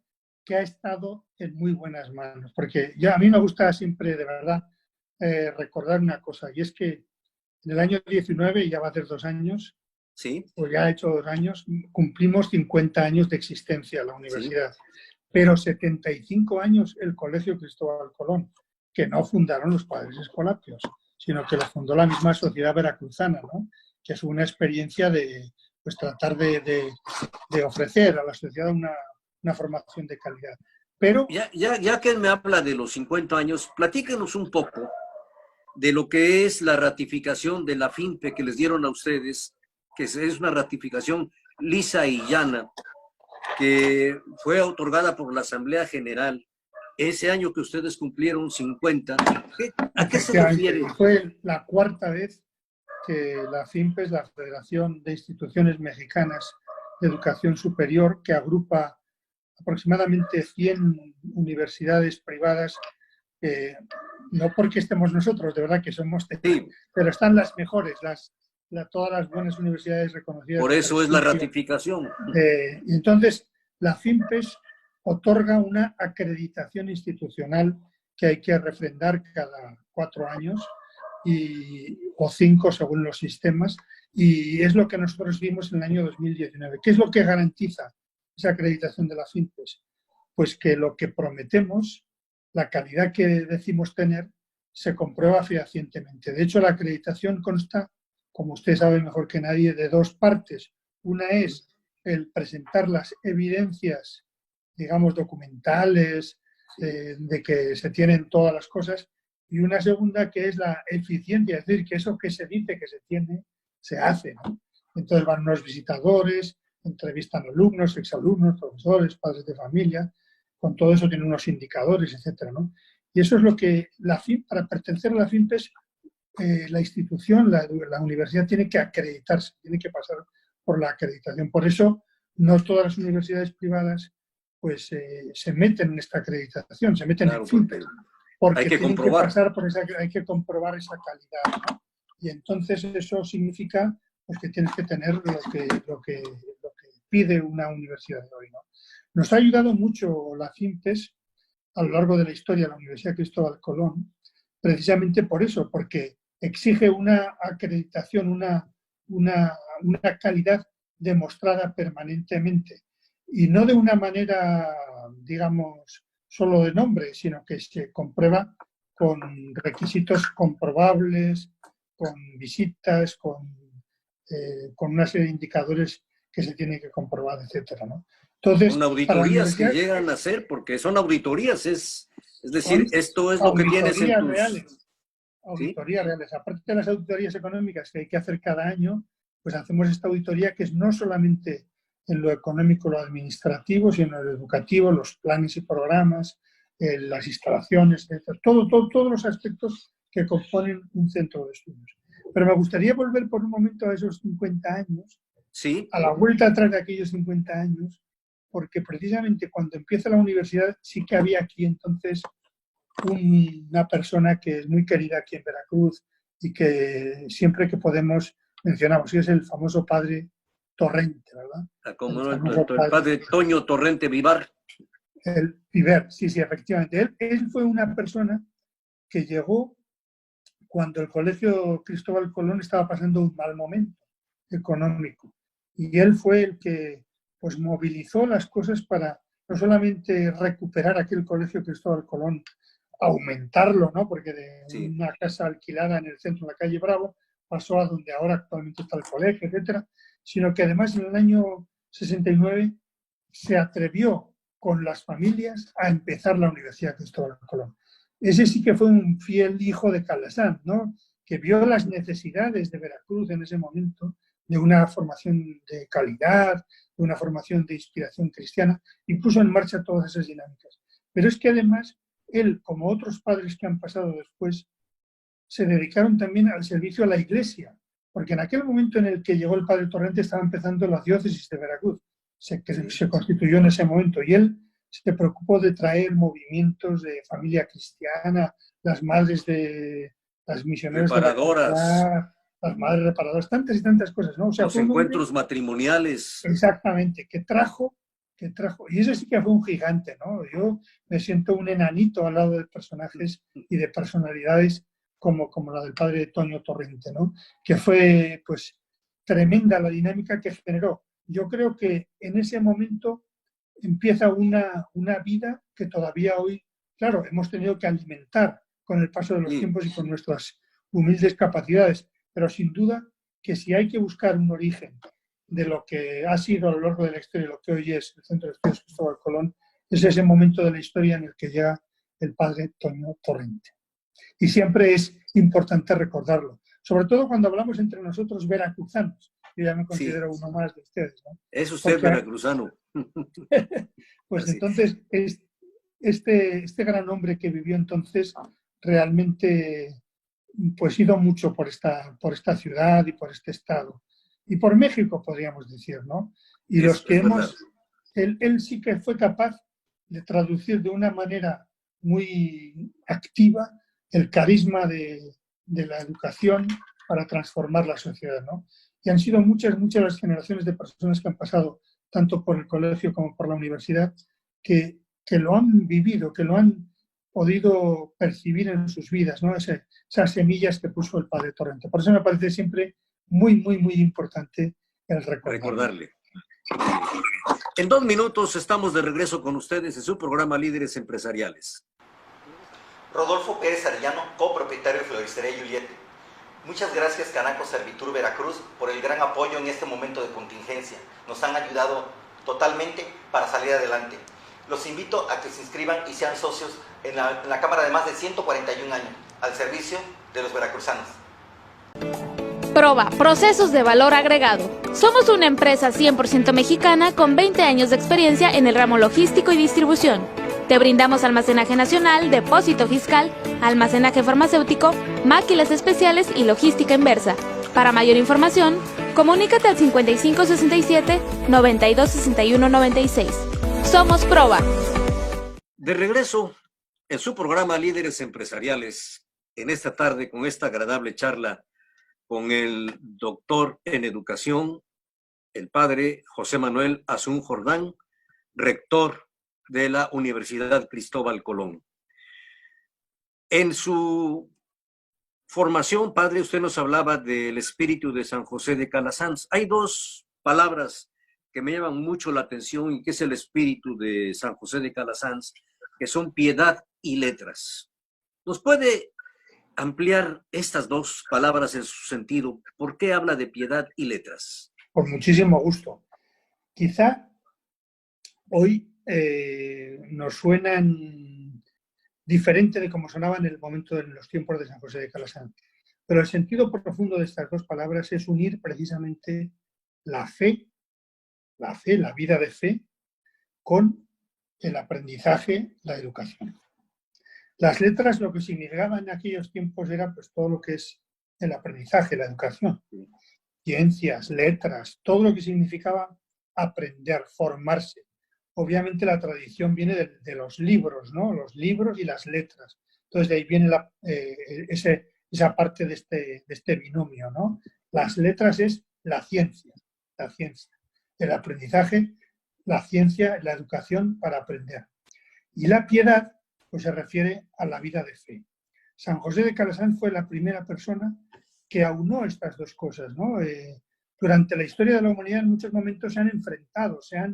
que ha estado en muy buenas manos. Porque a mí me gusta siempre, de verdad, recordar una cosa, y es que en el año 19, ya va a hacer 2 años, ¿sí? Pues ya ha hecho 2 años, cumplimos 50 años de existencia la universidad, ¿sí? Pero 75 años el Colegio Cristóbal Colón, que no fundaron los padres escolapios, sino que lo fundó la misma sociedad veracruzana, ¿no? Que es una experiencia de pues, tratar de ofrecer a la sociedad una formación de calidad. Pero ya que él me habla de los 50 años, platíquenos un poco de lo que es la ratificación de la FIMPE que les dieron a ustedes, que es una ratificación lisa y llana, que fue otorgada por la Asamblea General ese año que ustedes cumplieron 50. ¿A qué se refiere? Fue la 4ª vez que la FIMPE es la Federación de Instituciones Mexicanas de Educación Superior, que agrupa aproximadamente 100 universidades privadas, no porque estemos nosotros, de verdad que somos, sí, pero están las mejores, todas las buenas universidades reconocidas. Por eso es la ratificación. Entonces, la FIMPES otorga una acreditación institucional que hay que refrendar cada 4 años o 5 según los sistemas, y es lo que nosotros vimos en el año 2019. ¿Qué es lo que garantiza esa acreditación de la FIMPES? pues que lo que prometemos, la calidad que decimos tener, se comprueba fehacientemente. De hecho, la acreditación consta, como usted sabe mejor que nadie, de dos partes. Una es el presentar las evidencias, digamos, documentales, de que se tienen todas las cosas, y una segunda que es la eficiencia, es decir, que eso que se dice que se tiene, se hace, ¿no? Entonces van unos visitadores, entrevistan alumnos, exalumnos, profesores, padres de familia, con todo eso tienen unos indicadores, etcétera, ¿no? Y eso es lo que para pertenecer a la FIMPES, la institución, la universidad tiene que acreditarse, tiene que pasar por la acreditación. Por eso no todas las universidades privadas pues se meten en esta acreditación, se meten en FIMPES, porque hay que tienen comprobar. que pasar por hay que comprobar esa calidad, ¿no? Y entonces eso significa pues, que tienes que tener lo que pide una universidad de hoy, ¿no? Nos ha ayudado mucho la FIMPES a lo largo de la historia de la Universidad Cristóbal Colón, precisamente por eso, porque exige una acreditación, una calidad demostrada permanentemente, y no de una manera, digamos, solo de nombre, sino que se comprueba con requisitos comprobables, con visitas, con una serie de indicadores que se tienen que comprobar, etcétera, ¿no? Entonces, con auditorías que llegan a hacer, porque son auditorías, es decir, esto es lo que tienes en tus... reales. Auditorías reales. Aparte de las auditorías económicas que hay que hacer cada año, pues hacemos esta auditoría que es no solamente en lo económico, lo administrativo, sino en lo educativo, los planes y programas, las instalaciones, etcétera. Todos los aspectos que componen un centro de estudios. Pero me gustaría volver por un momento a esos 50 años, sí, a la vuelta atrás de aquellos 50 años, porque precisamente cuando empieza la universidad sí que había aquí entonces una persona que es muy querida aquí en Veracruz y que siempre que podemos mencionamos, y es el famoso padre Torrente, ¿verdad? Como el padre Toño Torrente Vivar. El Vivar, sí, efectivamente. Él fue una persona que llegó cuando el Colegio Cristóbal Colón estaba pasando un mal momento económico. Y él fue el que pues movilizó las cosas para no solamente recuperar aquel Colegio Cristóbal Colón, aumentarlo, ¿no? Porque de una casa alquilada en el centro de la calle Bravo pasó a donde ahora actualmente está el colegio, etcétera, sino que además en el año 69 se atrevió con las familias a empezar la Universidad Cristóbal Colón. Ese sí que fue un fiel hijo de Calasanz, ¿no? Que vio las necesidades de Veracruz en ese momento, de una formación de calidad, de una formación de inspiración cristiana, y puso en marcha todas esas dinámicas. Pero es que además, él, como otros padres que han pasado después, se dedicaron también al servicio a la Iglesia, porque en aquel momento en el que llegó el padre Torrente estaba empezando la diócesis de Veracruz, que se constituyó en ese momento, y él se preocupó de traer movimientos de familia cristiana, las madres de las misioneras reparadoras, las madres reparadoras, tantas y tantas cosas, ¿no? O sea, los encuentros matrimoniales. Exactamente, que trajo, y eso sí que fue un gigante, ¿no? Yo me siento un enanito al lado de personajes y de personalidades como la del padre Toño Torrente, ¿no? Que fue, pues, tremenda la dinámica que generó. Yo creo que en ese momento empieza una vida que todavía hoy, claro, hemos tenido que alimentar con el paso de los tiempos y con nuestras humildes capacidades, pero sin duda que si hay que buscar un origen de lo que ha sido a lo largo de la historia, lo que hoy es el Centro de Estudios Cristóbal Colón, es ese momento de la historia en el que llega el padre Toño Torrente. Y siempre es importante recordarlo, sobre todo cuando hablamos entre nosotros veracruzanos. Yo ya me considero uno más de ustedes, ¿no? Es usted veracruzano. Pues así. Entonces, este gran hombre que vivió entonces realmente pues hizo mucho por esta ciudad y por este estado. Y por México, podríamos decir, ¿no? Y los que él sí que fue capaz de traducir de una manera muy activa el carisma de la educación para transformar la sociedad, ¿no? Y han sido muchas las generaciones de personas que han pasado tanto por el colegio como por la universidad que lo han vivido, que lo han podido percibir en sus vidas, ¿no? Esas semillas que puso el padre Torrente. Por eso me parece siempre muy, muy, muy importante el recordarle. En 2 minutos estamos de regreso con ustedes en su programa Líderes Empresariales. Rodolfo Pérez Arellano, copropietario de Floristería Juliet. Muchas gracias Canaco Servitur Veracruz por el gran apoyo en este momento de contingencia. Nos han ayudado totalmente para salir adelante. Los invito a que se inscriban y sean socios en la Cámara de más de 141 años, al servicio de los veracruzanos. Proba, procesos de valor agregado. Somos una empresa 100% mexicana con 20 años de experiencia en el ramo logístico y distribución. Te brindamos almacenaje nacional, depósito fiscal, almacenaje farmacéutico, máquinas especiales y logística inversa. Para mayor información, comunícate al 5567-926196. Somos Proba. De regreso en su programa Líderes Empresariales, en esta tarde con esta agradable charla con el doctor en educación, el padre José Manuel Azún Jordán, rector de la Universidad Cristóbal Colón. En su formación, padre, usted nos hablaba del espíritu de San José de Calasanz. Hay 2 palabras que me llaman mucho la atención y que es el espíritu de San José de Calasanz, que son piedad y letras. ¿Nos puede ampliar estas 2 palabras en su sentido? ¿Por qué habla de piedad y letras? Por muchísimo gusto. Quizá hoy nos suenan diferente de como sonaban en el momento en los tiempos de San José de Calasanz. Pero el sentido profundo de estas 2 palabras es unir precisamente la fe, la vida de fe, con el aprendizaje, la educación. Las letras lo que significaban en aquellos tiempos era pues todo lo que es el aprendizaje, la educación. Ciencias, letras, todo lo que significaba aprender, formarse. Obviamente la tradición viene de los libros, ¿no? Los libros y las letras. Entonces de ahí viene esa parte de este binomio, ¿no? Las letras es la ciencia. El aprendizaje, la ciencia, la educación para aprender. Y la piedad pues se refiere a la vida de fe. San José de Calasanz fue la primera persona que aunó estas 2 cosas, ¿no? Durante la historia de la humanidad en muchos momentos se han enfrentado, se han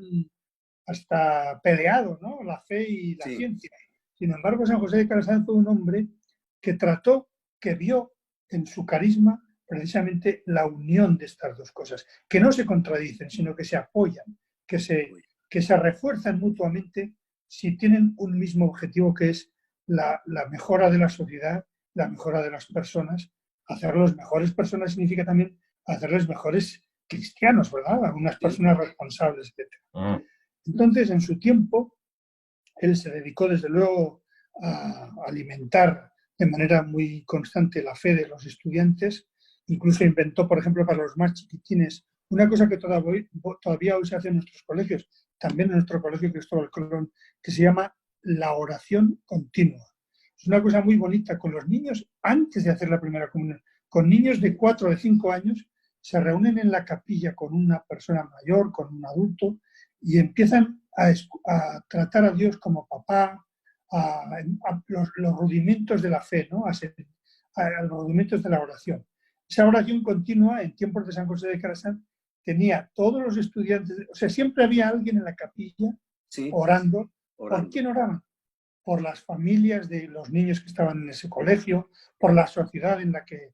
hasta peleado, ¿no? La fe y la ciencia. Sin embargo, San José de Calasanz fue un hombre que vio en su carisma precisamente la unión de estas 2 cosas, que no se contradicen, sino que se apoyan, que se refuerzan mutuamente si tienen un mismo objetivo, que es la mejora de la sociedad, la mejora de las personas. Hacerlos mejores personas significa también hacerles mejores cristianos, ¿verdad? Algunas personas responsables, etc. Entonces, en su tiempo, él se dedicó desde luego a alimentar de manera muy constante la fe de los estudiantes. Incluso inventó, por ejemplo, para los más chiquitines, una cosa que todavía hoy se hace en nuestros colegios, también en nuestro colegio Cristóbal Colón, que se llama la oración continua. Es una cosa muy bonita con los niños antes de hacer la primera comunión. Con niños de 4 o de 5 años se reúnen en la capilla con una persona mayor, con un adulto, y empiezan a tratar a Dios como papá, a los rudimentos de la fe, ¿no? a los rudimentos de la oración. Esa oración continua, en tiempos de San José de Calasanz, tenía todos los estudiantes, o sea, siempre había alguien en la capilla orando. ¿Por quién oraban? Por las familias de los niños que estaban en ese colegio, por la sociedad en la que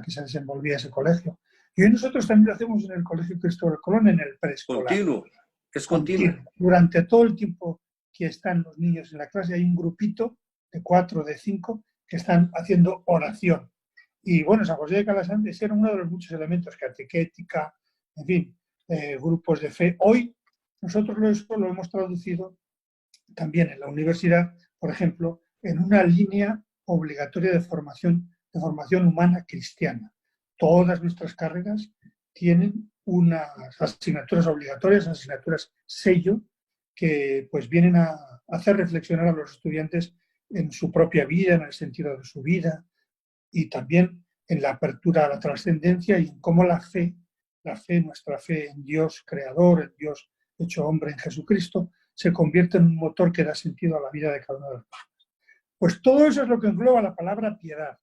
se desenvolvía ese colegio. Y hoy nosotros también lo hacemos en el Colegio Cristóbal Colón, en el preescolar. Continuo, es continuo. Durante todo el tiempo que están los niños en la clase hay un grupito de 4 o de 5 que están haciendo oración. Y bueno, San José de Calasanz era uno de los muchos elementos, catequética, en fin, grupos de fe. Hoy nosotros lo hemos traducido también en la universidad, por ejemplo, en una línea obligatoria de formación humana cristiana. Todas nuestras carreras tienen unas asignaturas obligatorias, asignaturas sello, que pues vienen a hacer reflexionar a los estudiantes en su propia vida, en el sentido de su vida, y también en la apertura a la trascendencia y en cómo nuestra fe en Dios creador, en Dios hecho hombre, en Jesucristo, se convierte en un motor que da sentido a la vida de cada una de las personas. Pues todo eso es lo que engloba la palabra piedad.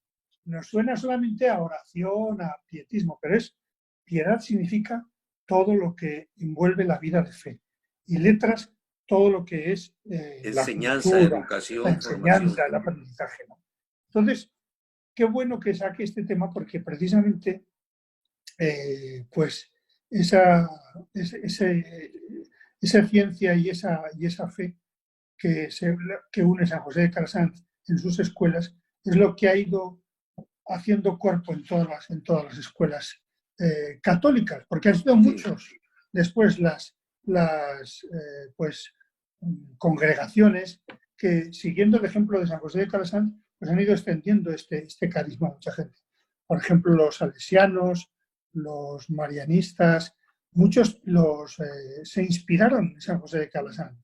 Nos suena solamente a oración, a pietismo, pero piedad significa todo lo que envuelve la vida de fe. Y letras, todo lo que es enseñanza, la cultura, educación, la enseñanza, formación. el aprendizaje, ¿no? Entonces, qué bueno que saque este tema porque precisamente pues esa ciencia y esa fe que une San José de Calasanz en sus escuelas es lo que ha ido haciendo cuerpo en todas las escuelas católicas, porque han sido muchos después las congregaciones que, siguiendo el ejemplo de San José de Calasanz, pues han ido extendiendo este carisma a mucha gente. Por ejemplo, los salesianos, los marianistas, muchos se inspiraron en San José de Calasanz.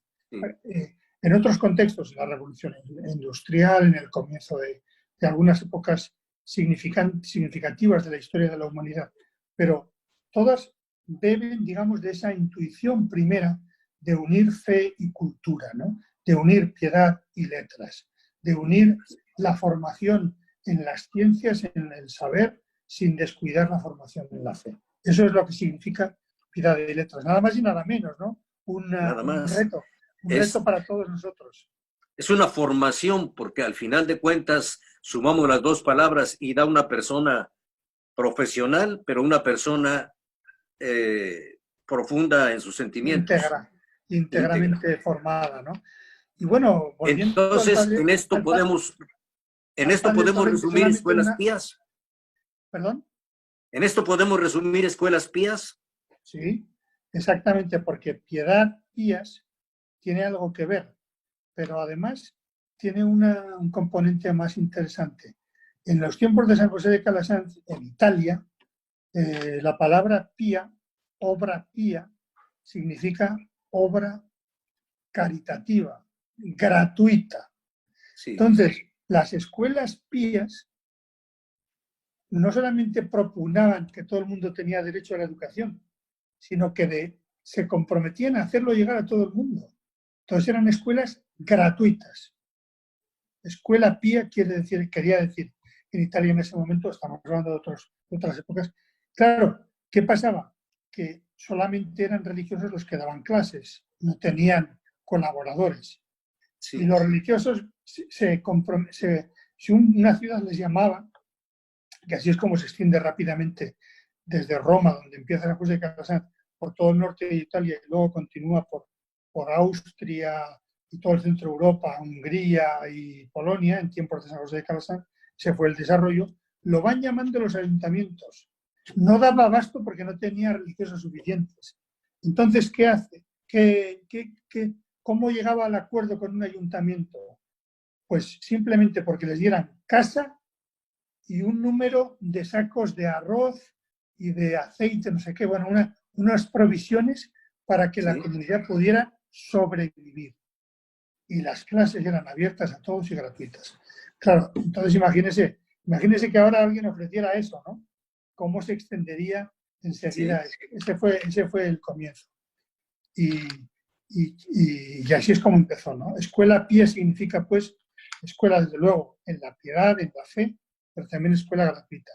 En otros contextos, en la revolución industrial, en el comienzo de algunas épocas significativas de la historia de la humanidad, pero todas beben, digamos, de esa intuición primera de unir fe y cultura, ¿no? De unir piedad y letras, de unir la formación en las ciencias, en el saber, sin descuidar la formación en la fe. Eso es lo que significa piedad y letras, nada más y nada menos, ¿no? Un reto para todos nosotros. Es una formación porque al final de cuentas sumamos las dos palabras y da una persona profesional, pero una persona profunda en sus sentimientos. Íntegramente formada, ¿no? Y bueno, entonces en esto podemos resumir escuelas pías. ¿Perdón? ¿En esto podemos resumir escuelas pías? Sí, exactamente, porque piedad, pías, tiene algo que ver, pero además tiene un componente más interesante. En los tiempos de San José de Calasanz, en Italia, la palabra pía, obra pía, significa obra caritativa, gratuita. Sí. Entonces, las escuelas pías no solamente propugnaban que todo el mundo tenía derecho a la educación, sino que se comprometían a hacerlo llegar a todo el mundo. Entonces eran escuelas gratuitas. Escuela pía quería decir, en Italia en ese momento, estamos hablando de otras épocas. Claro, ¿qué pasaba? Que solamente eran religiosos los que daban clases, no tenían colaboradores. Sí. Y los religiosos, si una ciudad les llamaba, que así es como se extiende rápidamente desde Roma, donde empieza San José de Calasanz, por todo el norte de Italia y luego continúa por Austria y todo el centro de Europa, Hungría y Polonia, en tiempos de San José de Calasanz, se fue el desarrollo, lo van llamando los ayuntamientos. No daba abasto porque no tenía religiosos suficientes. Entonces, ¿qué hace? ¿Cómo llegaba al acuerdo con un ayuntamiento? Pues simplemente porque les dieran casa y un número de sacos de arroz y de aceite, no sé qué, bueno, unas provisiones para que la comunidad pudiera sobrevivir. Y las clases eran abiertas a todos y gratuitas. Claro, entonces imagínese que ahora alguien ofreciera eso, ¿no? ¿Cómo se extendería enseguida? Sí. Ese fue el comienzo. Y así es como empezó, ¿no? Escuela pía significa, pues, escuela, desde luego, en la piedad, en la fe, pero también escuela gratuita.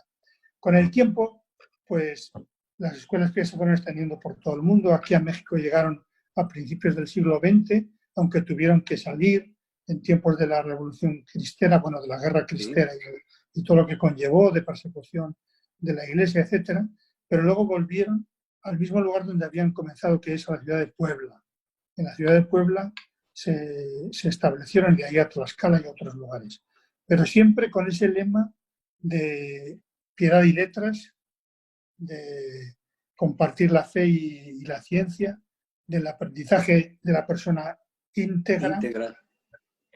Con el tiempo, pues, las escuelas pías se fueron extendiendo por todo el mundo. Aquí a México llegaron a principios del siglo XX, aunque tuvieron que salir en tiempos de la Revolución Cristera, bueno, de la Guerra Cristera y todo lo que conllevó de persecución de la Iglesia, etcétera, pero luego volvieron al mismo lugar donde habían comenzado, que es la ciudad de Puebla. En la ciudad de Puebla se establecieron, de ahí a Tlaxcala y a otros lugares, pero siempre con ese lema de piedad y letras, de compartir la fe y la ciencia, del aprendizaje de la persona íntegra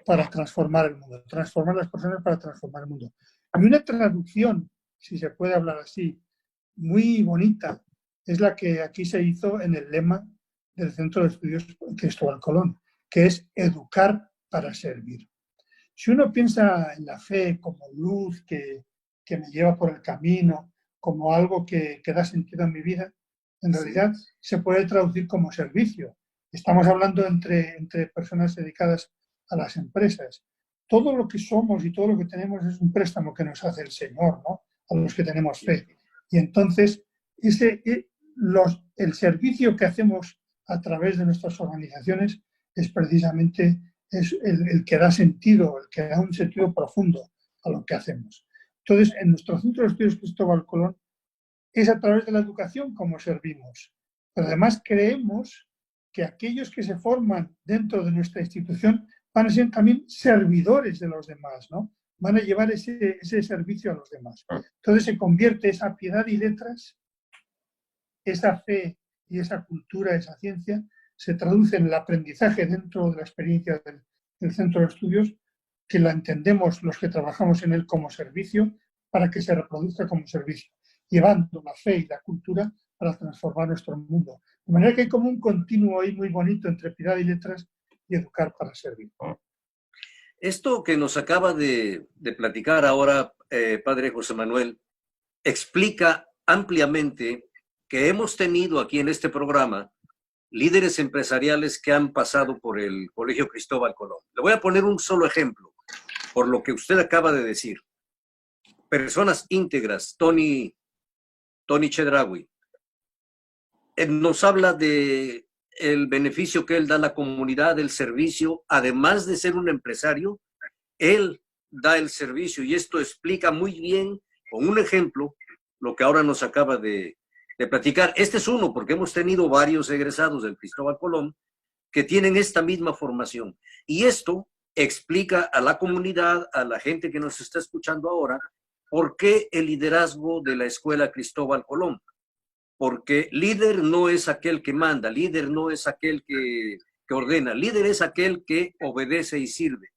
para transformar el mundo, transformar las personas para transformar el mundo. Y una traducción, si se puede hablar así, muy bonita, es la que aquí se hizo en el lema del Centro de Estudios Cristóbal Colón, que es educar para servir. Si uno piensa en la fe como luz que me lleva por el camino, como algo que da sentido a mi vida, en realidad se puede traducir como servicio. Estamos hablando entre personas dedicadas a las empresas. Todo lo que somos y todo lo que tenemos es un préstamo que nos hace el Señor, ¿no? A los que tenemos fe. Y entonces, el servicio que hacemos a través de nuestras organizaciones es precisamente el que da sentido, el que da un sentido profundo a lo que hacemos. Entonces, en nuestro Centro de Estudios Cristóbal Colón es a través de la educación como servimos. Pero además creemos que aquellos que se forman dentro de nuestra institución van a ser también servidores de los demás, ¿no? Van a llevar ese servicio a los demás. Entonces se convierte esa piedad y letras, esa fe y esa cultura, esa ciencia, se traduce en el aprendizaje dentro de la experiencia del centro de estudios, que la entendemos los que trabajamos en él como servicio, para que se reproduzca como servicio, llevando la fe y la cultura para transformar nuestro mundo. De manera que hay como un continuo ahí muy bonito entre piedad y letras y educar para servir. Esto que nos acaba de platicar ahora, padre José Manuel, explica ampliamente que hemos tenido aquí en este programa líderes empresariales que han pasado por el Colegio Cristóbal Colón. Le voy a poner un solo ejemplo, por lo que usted acaba de decir. Personas íntegras, Tony Chedraui, nos habla de el beneficio que él da a la comunidad, el servicio. Además de ser un empresario, él da el servicio, y esto explica muy bien, con un ejemplo, lo que ahora nos acaba de platicar. Este es uno, porque hemos tenido varios egresados del Cristóbal Colón que tienen esta misma formación. Y esto explica a la comunidad, a la gente que nos está escuchando ahora, por qué el liderazgo de la Escuela Cristóbal Colón. Porque líder no es aquel que manda, líder no es aquel que ordena, líder es aquel que obedece y sirve.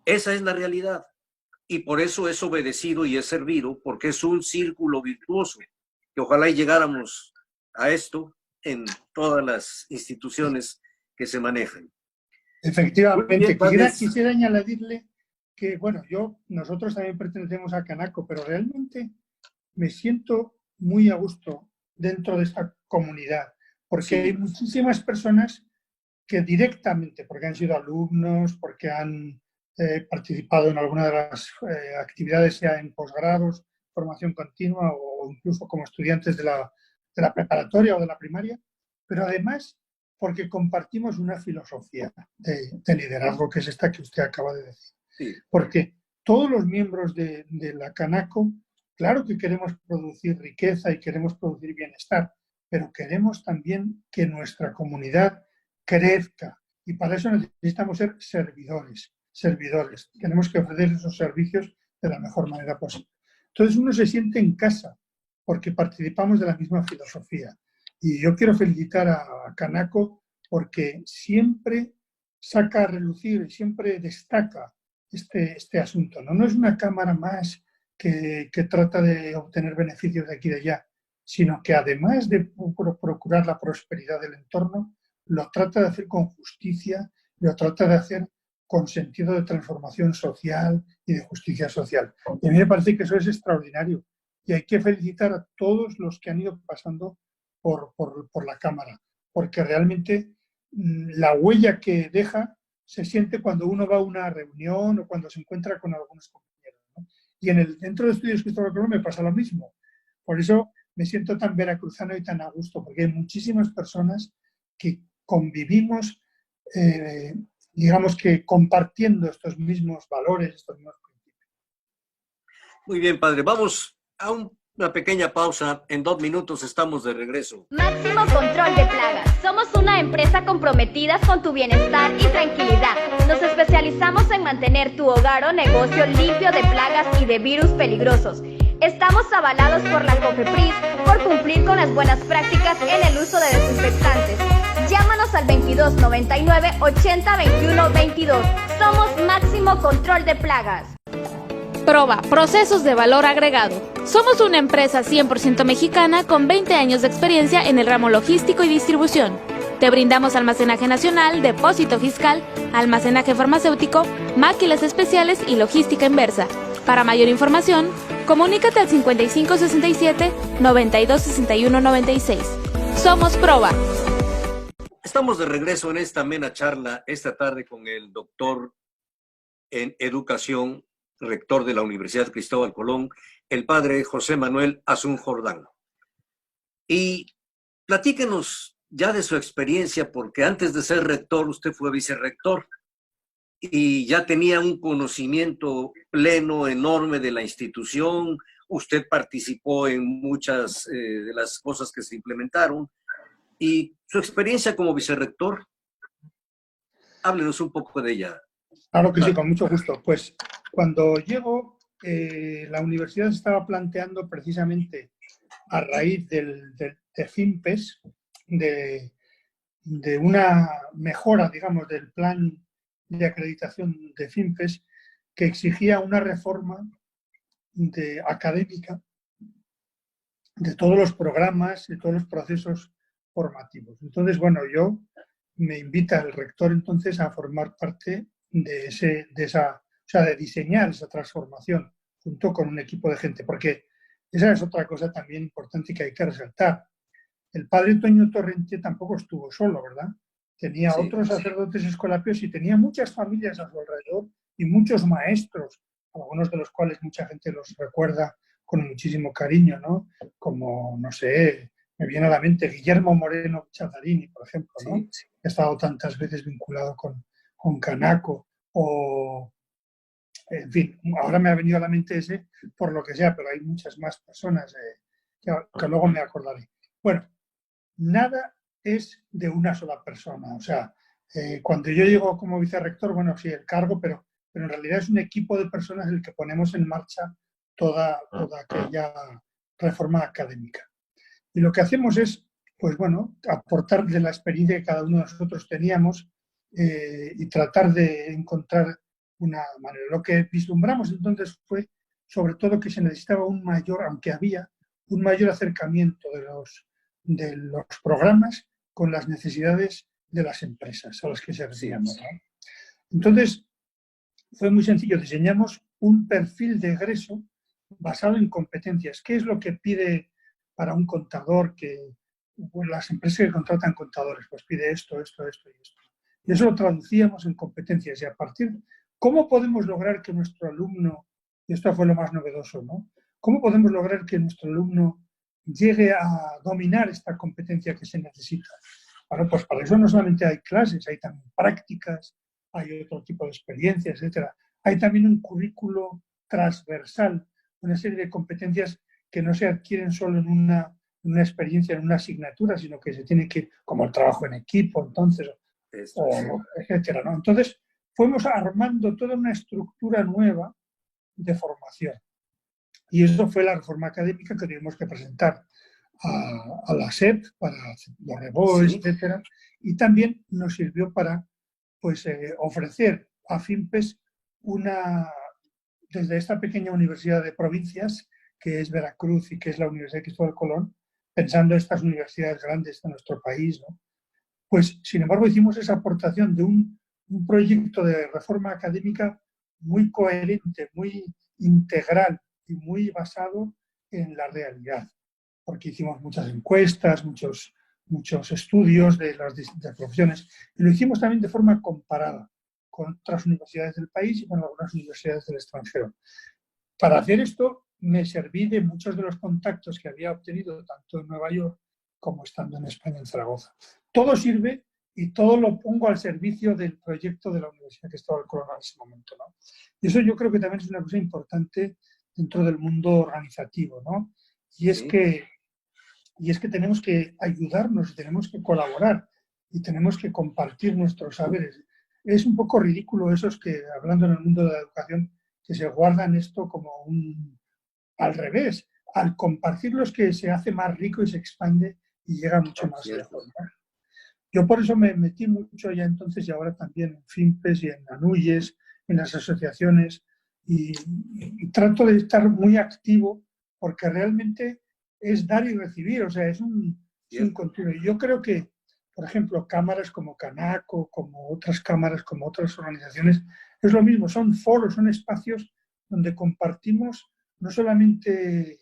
Esa es la realidad. Y por eso es obedecido y es servido, porque es un círculo virtuoso, que ojalá y llegáramos a esto en todas las instituciones que se manejan. Efectivamente. Quisiera añadirle que, bueno, nosotros también pertenecemos a Canaco, pero realmente me siento muy a gusto dentro de esta comunidad, porque sí, hay muchísimas personas que directamente, porque han sido alumnos, porque han participado en alguna de las actividades, sea en posgrados, formación continua o incluso como estudiantes de la preparatoria o de la primaria, pero además porque compartimos una filosofía de liderazgo, que es esta que usted acaba de decir. Sí. Porque todos los miembros de la Canaco, claro que queremos producir riqueza y queremos producir bienestar, pero queremos también que nuestra comunidad crezca, y para eso necesitamos ser servidores. Tenemos que ofrecer esos servicios de la mejor manera posible. Entonces uno se siente en casa porque participamos de la misma filosofía. Y yo quiero felicitar a Canaco porque siempre saca a relucir y siempre destaca este asunto. No es una cámara más que trata de obtener beneficios de aquí y de allá, sino que además de procurar la prosperidad del entorno, lo trata de hacer con justicia, lo trata de hacer con sentido de transformación social y de justicia social. Y a mí me parece que eso es extraordinario. Y hay que felicitar a todos los que han ido pasando por la Cámara, porque realmente la huella que deja se siente cuando uno va a una reunión o cuando se encuentra con algunos compañeros, ¿no? Y en el Centro de Estudios Cristóbal Colón me pasa lo mismo. Por eso me siento tan veracruzano y tan a gusto, porque hay muchísimas personas que convivimos, digamos que compartiendo estos mismos valores, estos mismos principios. Muy bien, padre. Vamos a una pequeña pausa. En 2 minutos estamos de regreso. Máximo Control de Plagas. Somos una empresa comprometida con tu bienestar y tranquilidad. Nos especializamos en mantener tu hogar o negocio limpio de plagas y de virus peligrosos. Estamos avalados por la COFEPRIS por cumplir con las buenas prácticas en el uso de desinfectantes. Llámanos al 22 99 80 21 22. Somos Máximo Control de Plagas. Proba Procesos de Valor Agregado. Somos una empresa 100% mexicana con 20 años de experiencia en el ramo logístico y distribución. Te brindamos almacenaje nacional, depósito fiscal, almacenaje farmacéutico, máquinas especiales y logística inversa. Para mayor información, comunícate al 5567 9261 96. Somos Proba. Estamos de regreso en esta amena charla esta tarde con el doctor en educación, rector de la Universidad Cristóbal Colón, el padre José Manuel Azún Jordán. Y platíquenos ya de su experiencia, porque antes de ser rector, usted fue vicerrector y ya tenía un conocimiento pleno, enorme de la institución. Usted participó en muchas de las cosas que se implementaron. Y su experiencia como vicerrector, háblenos un poco de ella. Claro que sí, con mucho gusto. Pues cuando llego, la universidad se estaba planteando precisamente a raíz de FIMPES, de una mejora, digamos, del plan de acreditación de FIMPES, que exigía una reforma académica de todos los programas, de todos los procesos formativos. Entonces, bueno, me invita el rector entonces a formar parte de diseñar esa transformación junto con un equipo de gente, porque esa es otra cosa también importante que hay que resaltar. El padre Toño Torrente tampoco estuvo solo, ¿verdad? Tenía otros sacerdotes escolapios y tenía muchas familias a su alrededor y muchos maestros, algunos de los cuales mucha gente los recuerda con muchísimo cariño, ¿no? Como, no sé, me viene a la mente Guillermo Moreno Chazarini, por ejemplo, ¿no? Que ha estado tantas veces vinculado con Canaco, o, en fin, ahora me ha venido a la mente ese por lo que sea, pero hay muchas más personas que luego me acordaré. Bueno, nada es de una sola persona. O sea, cuando yo llego como vicerrector, bueno, sí, el cargo, pero en realidad es un equipo de personas el que ponemos en marcha toda aquella reforma académica. Y lo que hacemos es, pues bueno, aportar de la experiencia que cada uno de nosotros teníamos y tratar de encontrar una manera. Lo que vislumbramos entonces fue, sobre todo, que se necesitaba aunque había un mayor acercamiento de los programas con las necesidades de las empresas a las que servíamos, ¿no? Entonces, fue muy sencillo. Diseñamos un perfil de egreso basado en competencias. ¿Qué es lo que pide para un contador las empresas que contratan contadores? Pues pide esto, esto, esto y esto. Y eso lo traducíamos en competencias. Y a partir, ¿cómo podemos lograr que nuestro alumno, y esto fue lo más novedoso, ¿no? ¿Cómo podemos lograr que nuestro alumno llegue a dominar esta competencia que se necesita? Bueno, pues para eso no solamente hay clases, hay también prácticas, hay otro tipo de experiencias, etc. Hay también un currículo transversal, una serie de competencias que no se adquieren solo en una experiencia, en una asignatura, sino que se tiene que, como el trabajo en equipo, entonces, etcétera, ¿no? Entonces, fuimos armando toda una estructura nueva de formación. Y eso fue la reforma académica que tuvimos que presentar a la SEP para los reboes, etcétera. Y también nos sirvió para ofrecer a FIMPES desde esta pequeña universidad de provincias, que es Veracruz y que es la Universidad de Cristóbal Colón, pensando en estas universidades grandes de nuestro país, ¿no? Pues, sin embargo, hicimos esa aportación de un proyecto de reforma académica muy coherente, muy integral y muy basado en la realidad, porque hicimos muchas encuestas, muchos estudios de las distintas profesiones, y lo hicimos también de forma comparada con otras universidades del país y con algunas universidades del extranjero. Para hacer esto me serví de muchos de los contactos que había obtenido tanto en Nueva York como estando en España, en Zaragoza. Todo sirve y todo lo pongo al servicio del proyecto de la Universidad Cristóbal Colón en ese momento, ¿no? Y eso yo creo que también es una cosa importante dentro del mundo organizativo, ¿no? Y es que tenemos que ayudarnos, tenemos que colaborar y tenemos que compartir nuestros saberes. Es un poco ridículo esos que, hablando en el mundo de la educación, que se guardan esto como al revés. Al compartirlo es que se hace más rico y se expande y llega mucho más lejos, ¿no? Yo por eso me metí mucho ya entonces y ahora también en FIMPES y en ANUYES, en las asociaciones, y trato de estar muy activo porque realmente es dar y recibir, o sea, es un continuo. Y yo creo que, por ejemplo, cámaras como Canaco, como otras cámaras, como otras organizaciones, es lo mismo, son foros, son espacios donde compartimos no solamente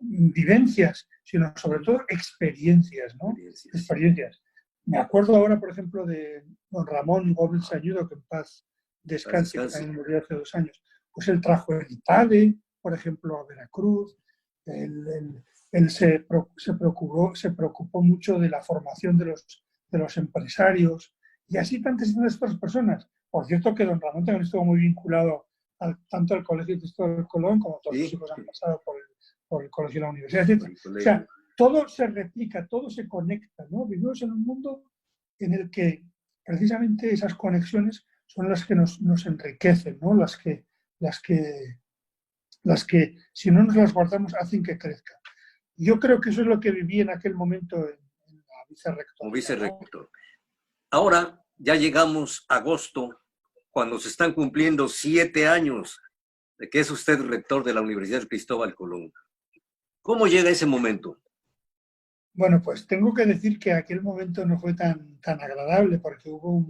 vivencias, sino sobre todo experiencias, ¿no? Experiencias. Me acuerdo ahora, por ejemplo, de don Ramón Gómez Ayudo, que en paz descanse, que también murió hace 2 años. Pues él trajo el ITADE, por ejemplo, a Veracruz, Él se preocupó mucho de la formación de los empresarios y así tantas otras personas. Por cierto que don Ramón también estuvo muy vinculado tanto al Colegio de Cristóbal Colón como todos los hijos han pasado por el Colegio de la Universidad, etc. O sea, todo se replica, todo se conecta, ¿no? Vivimos en un mundo en el que precisamente esas conexiones son las que nos enriquecen, ¿no? Las que, si no nos las guardamos, hacen que crezcan. Yo creo que eso es lo que viví en aquel momento en la vicerrectoría. Como vicerrector. ¿No? Ahora ya llegamos a agosto, cuando se están cumpliendo 7 años de que es usted rector de la Universidad de Cristóbal Colón. ¿Cómo llega ese momento? Bueno, pues tengo que decir que aquel momento no fue tan agradable porque hubo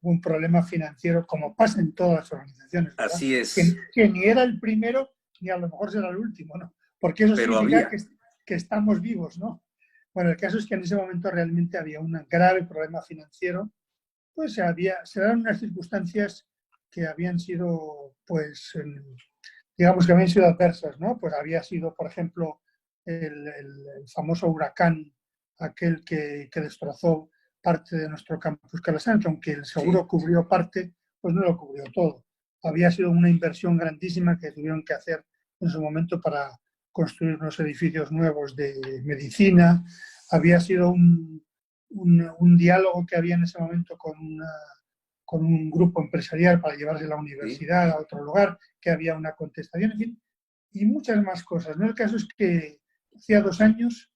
un problema financiero, como pasa en todas las organizaciones, ¿verdad? Así es. Que ni era el primero, ni a lo mejor será el último, ¿no? Porque eso significa que estamos vivos, ¿no? Bueno, el caso es que en ese momento realmente había un grave problema financiero, pues se daban unas circunstancias que habían sido, pues, digamos que habían sido adversas, ¿no? Pues había sido, por ejemplo, el famoso huracán, aquel que destrozó parte de nuestro campus Calasanz, aunque el seguro cubrió parte, pues no lo cubrió todo. Había sido una inversión grandísima que tuvieron que hacer en su momento para construir unos edificios nuevos de medicina. Había sido un diálogo que había en ese momento con un grupo empresarial para llevarse la universidad a otro lugar, que había una contestación, en fin, y muchas más cosas, ¿no? El caso es que hacía 2 años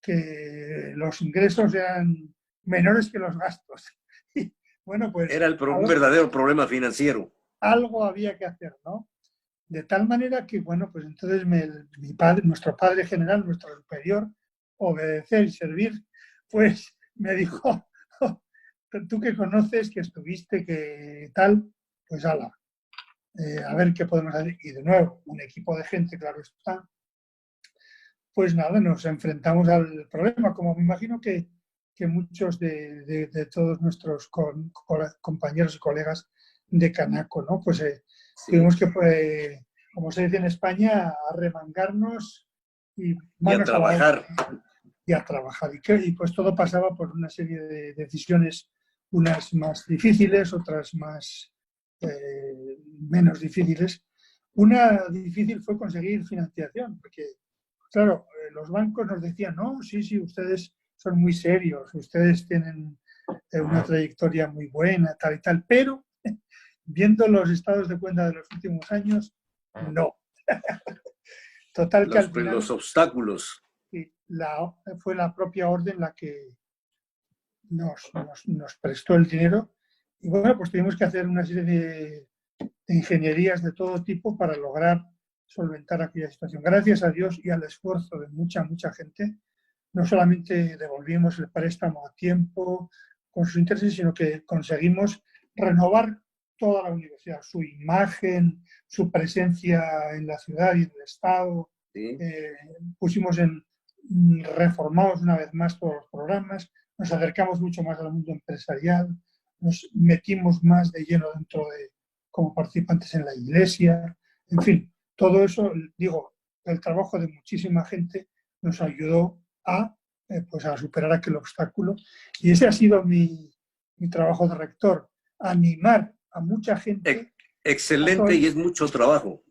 que los ingresos eran menores que los gastos. Y, bueno, pues, era un verdadero problema financiero. Algo había que hacer, ¿no? De tal manera que, bueno, pues entonces nuestro padre general, nuestro superior, obedecer y servir, pues me dijo, tú que conoces, que estuviste, que tal, pues ala, a ver qué podemos hacer. Y de nuevo, un equipo de gente, claro está, pues nada, nos enfrentamos al problema, como me imagino que muchos de todos nuestros compañeros y colegas de Canaco, ¿no? Pues tuvimos que, como se dice en España, arremangarnos y a trabajar. Y a trabajar. Y pues todo pasaba por una serie de decisiones, unas más difíciles, otras menos difíciles. Una difícil fue conseguir financiación, porque, claro, los bancos nos decían, no, sí, ustedes son muy serios, ustedes tienen una trayectoria muy buena, tal y tal, pero viendo los estados de cuenta de los últimos años, no. Total que al final, los obstáculos. Fue la propia orden la que nos prestó el dinero. Y bueno, pues tuvimos que hacer una serie de ingenierías de todo tipo para lograr solventar aquella situación. Gracias a Dios y al esfuerzo de mucha gente, no solamente devolvimos el préstamo a tiempo con sus intereses, sino que conseguimos renovar toda la universidad, su imagen, su presencia en la ciudad y en el Estado. Sí. Reformamos una vez más todos los programas, nos acercamos mucho más al mundo empresarial, nos metimos más de lleno como participantes en la iglesia, en fin, todo eso, digo, el trabajo de muchísima gente nos ayudó a superar aquel obstáculo, y ese ha sido mi trabajo de rector, animar a mucha gente. Excelente, y es mucho trabajo,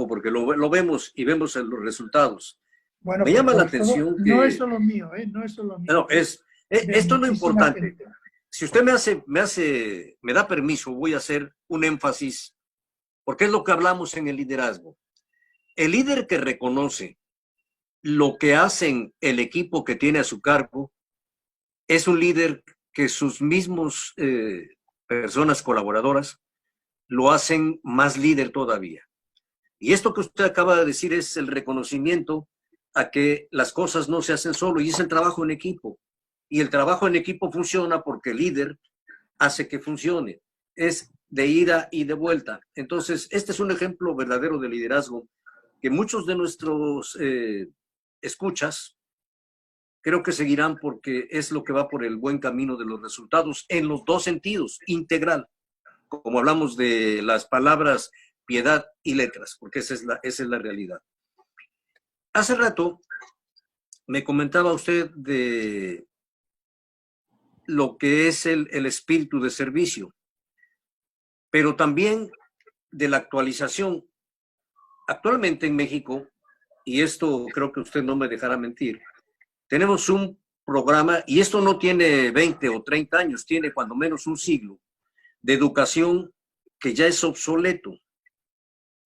porque lo vemos y vemos en los resultados. Bueno, me llama la atención que... No es solo mío, no es solo mío. No, esto es lo importante. Gente. Si usted me da permiso, voy a hacer un énfasis, porque es lo que hablamos en el liderazgo. El líder que reconoce lo que hacen el equipo que tiene a su cargo es un líder que sus mismos personas colaboradoras lo hacen más líder todavía. Y esto que usted acaba de decir es el reconocimiento a que las cosas no se hacen solo, y es el trabajo en equipo. Y el trabajo en equipo funciona porque el líder hace que funcione. Es de ida y de vuelta. Entonces, este es un ejemplo verdadero de liderazgo que muchos de nuestros escuchas creo que seguirán, porque es lo que va por el buen camino de los resultados en los dos sentidos, integral. Como hablamos de las palabras piedad y letras, porque esa es la realidad. Hace rato me comentaba usted de lo que es el espíritu de servicio, pero también de la actualización. Actualmente en México, y esto creo que usted no me dejará mentir, tenemos un programa, y esto no tiene 20 o 30 años, tiene cuando menos un siglo, de educación que ya es obsoleto.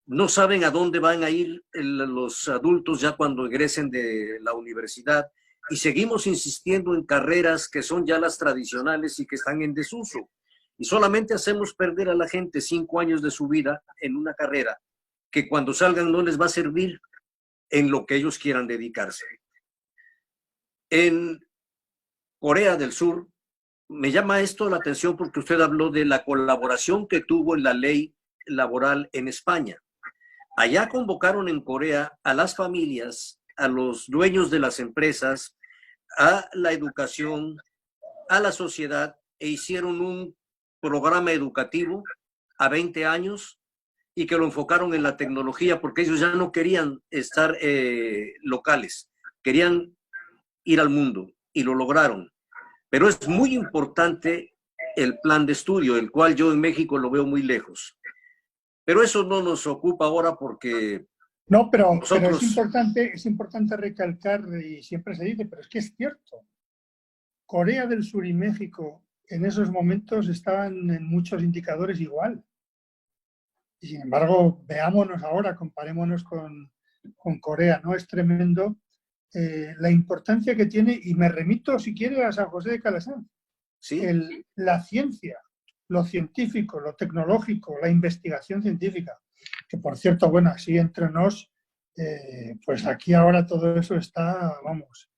No saben a dónde van a ir los adultos ya cuando egresen de la universidad, y seguimos insistiendo en carreras que son ya las tradicionales y que están en desuso. Y solamente hacemos perder a la gente 5 años de su vida en una carrera que cuando salgan no les va a servir en lo que ellos quieran dedicarse. En Corea del Sur, me llama esto la atención porque usted habló de la colaboración que tuvo en la ley laboral en España. Allá convocaron en Corea a las familias, a los dueños de las empresas, a la educación, a la sociedad, e hicieron un programa educativo a 20 años y que lo enfocaron en la tecnología porque ellos ya no querían estar locales, querían ir al mundo y lo lograron. Pero es muy importante el plan de estudio, el cual yo en México lo veo muy lejos. Pero eso no nos ocupa ahora porque... No, pero nosotros... es importante recalcar, y siempre se dice, pero es que es cierto. Corea del Sur y México en esos momentos estaban en muchos indicadores igual. Y sin embargo, veámonos ahora, comparémonos con Corea, ¿no? Es tremendo la importancia que tiene, y me remito, si quiere, a San José de Calasanz. Sí. La ciencia, lo científico, lo tecnológico, la investigación científica, que por cierto, bueno, así entre nos, pues aquí ahora todo eso está, vamos,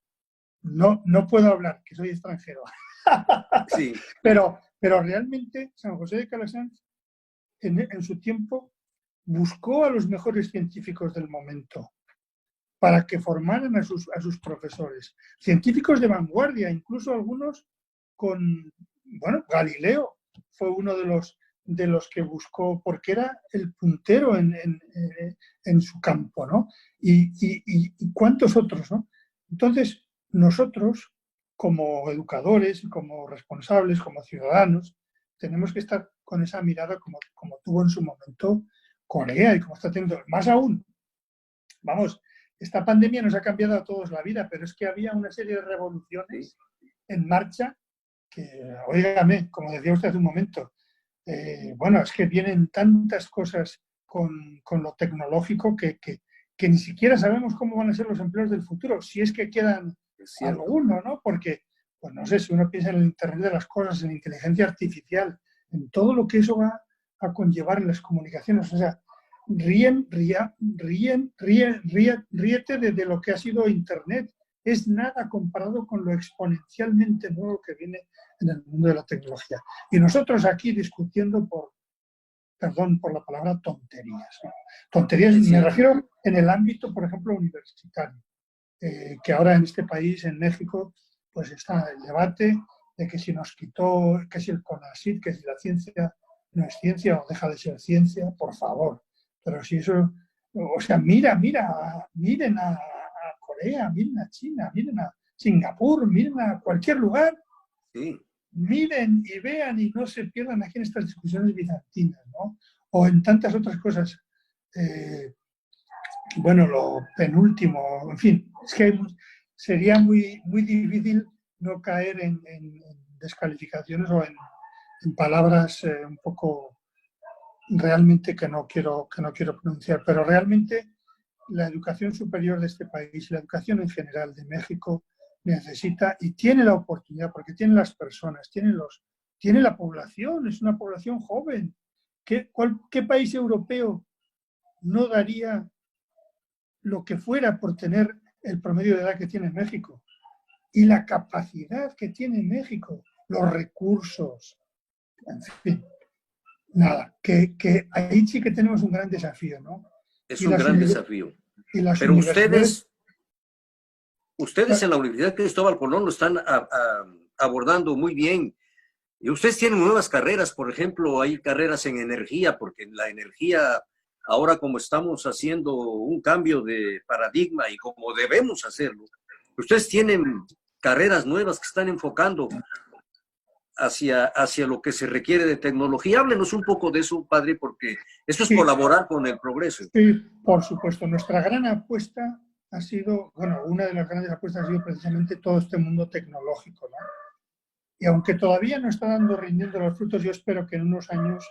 no puedo hablar, que soy extranjero. Sí. Pero realmente San José de Calasanz en su tiempo buscó a los mejores científicos del momento para que formaran a sus profesores. Científicos de vanguardia, incluso algunos bueno, Galileo fue uno de los que buscó, porque era el puntero en su campo, ¿no? Y cuántos otros, ¿no? Entonces, nosotros, como educadores, como responsables, como ciudadanos, tenemos que estar con esa mirada como tuvo en su momento Corea y como está teniendo. Más aún, vamos, esta pandemia nos ha cambiado a todos la vida, pero es que había una serie de revoluciones en marcha que, óigame, como decía usted hace un momento, bueno, es que vienen tantas cosas con lo tecnológico que ni siquiera sabemos cómo van a ser los empleos del futuro, si es que quedan algunos, ¿no? Porque, pues no sé, si uno piensa en el Internet de las cosas, en la inteligencia artificial, en todo lo que eso va a conllevar en las comunicaciones, o sea, ríete de lo que ha sido Internet. Es nada comparado con lo exponencialmente nuevo que viene en el mundo de la tecnología. Y nosotros aquí discutiendo perdón por la palabra, tonterías, ¿no? Tonterías, me refiero en el ámbito, por ejemplo, universitario, que ahora en este país, en México, pues está el debate de que si nos quitó, que si el CONACYT, que si la ciencia no es ciencia o deja de ser ciencia, por favor. Pero si eso, o sea, miren a Corea, miren a China, miren a Singapur, miren a cualquier lugar. Sí. Miren y vean y no se pierdan aquí en estas discusiones bizantinas, ¿no? O en tantas otras cosas. Bueno, lo penúltimo, en fin, es que sería muy, muy difícil no caer en descalificaciones o en palabras un poco realmente que no quiero pronunciar, pero realmente la educación superior de este país, la educación en general de México, necesita y tiene la oportunidad, porque tiene las personas, tiene la población, es una población joven. ¿Qué país europeo no daría lo que fuera por tener el promedio de edad que tiene México? Y la capacidad que tiene México, los recursos, en fin, nada, que ahí sí que tenemos un gran desafío, ¿no? Es un gran desafío. Pero ustedes en la Universidad Cristóbal Colón lo están abordando muy bien. Y ustedes tienen nuevas carreras, por ejemplo, hay carreras en energía, porque la energía ahora como estamos haciendo un cambio de paradigma y como debemos hacerlo, ustedes tienen carreras nuevas que están enfocando hacia lo que se requiere de tecnología. Háblenos un poco de eso, padre, porque eso es Sí. colaborar con el progreso. Sí, por supuesto. Nuestra gran apuesta ha sido, bueno, una de las grandes apuestas ha sido precisamente todo este mundo tecnológico, ¿no? Y aunque todavía no está rindiendo los frutos, yo espero que en unos años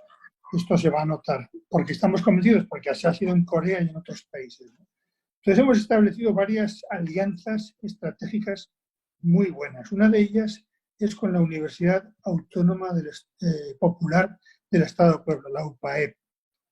esto se va a notar, porque estamos convencidos, porque así ha sido en Corea y en otros países, ¿no? Entonces hemos establecido varias alianzas estratégicas muy buenas. Una de ellas es con la Universidad Autónoma Popular del Estado de Puebla, la UPAEP,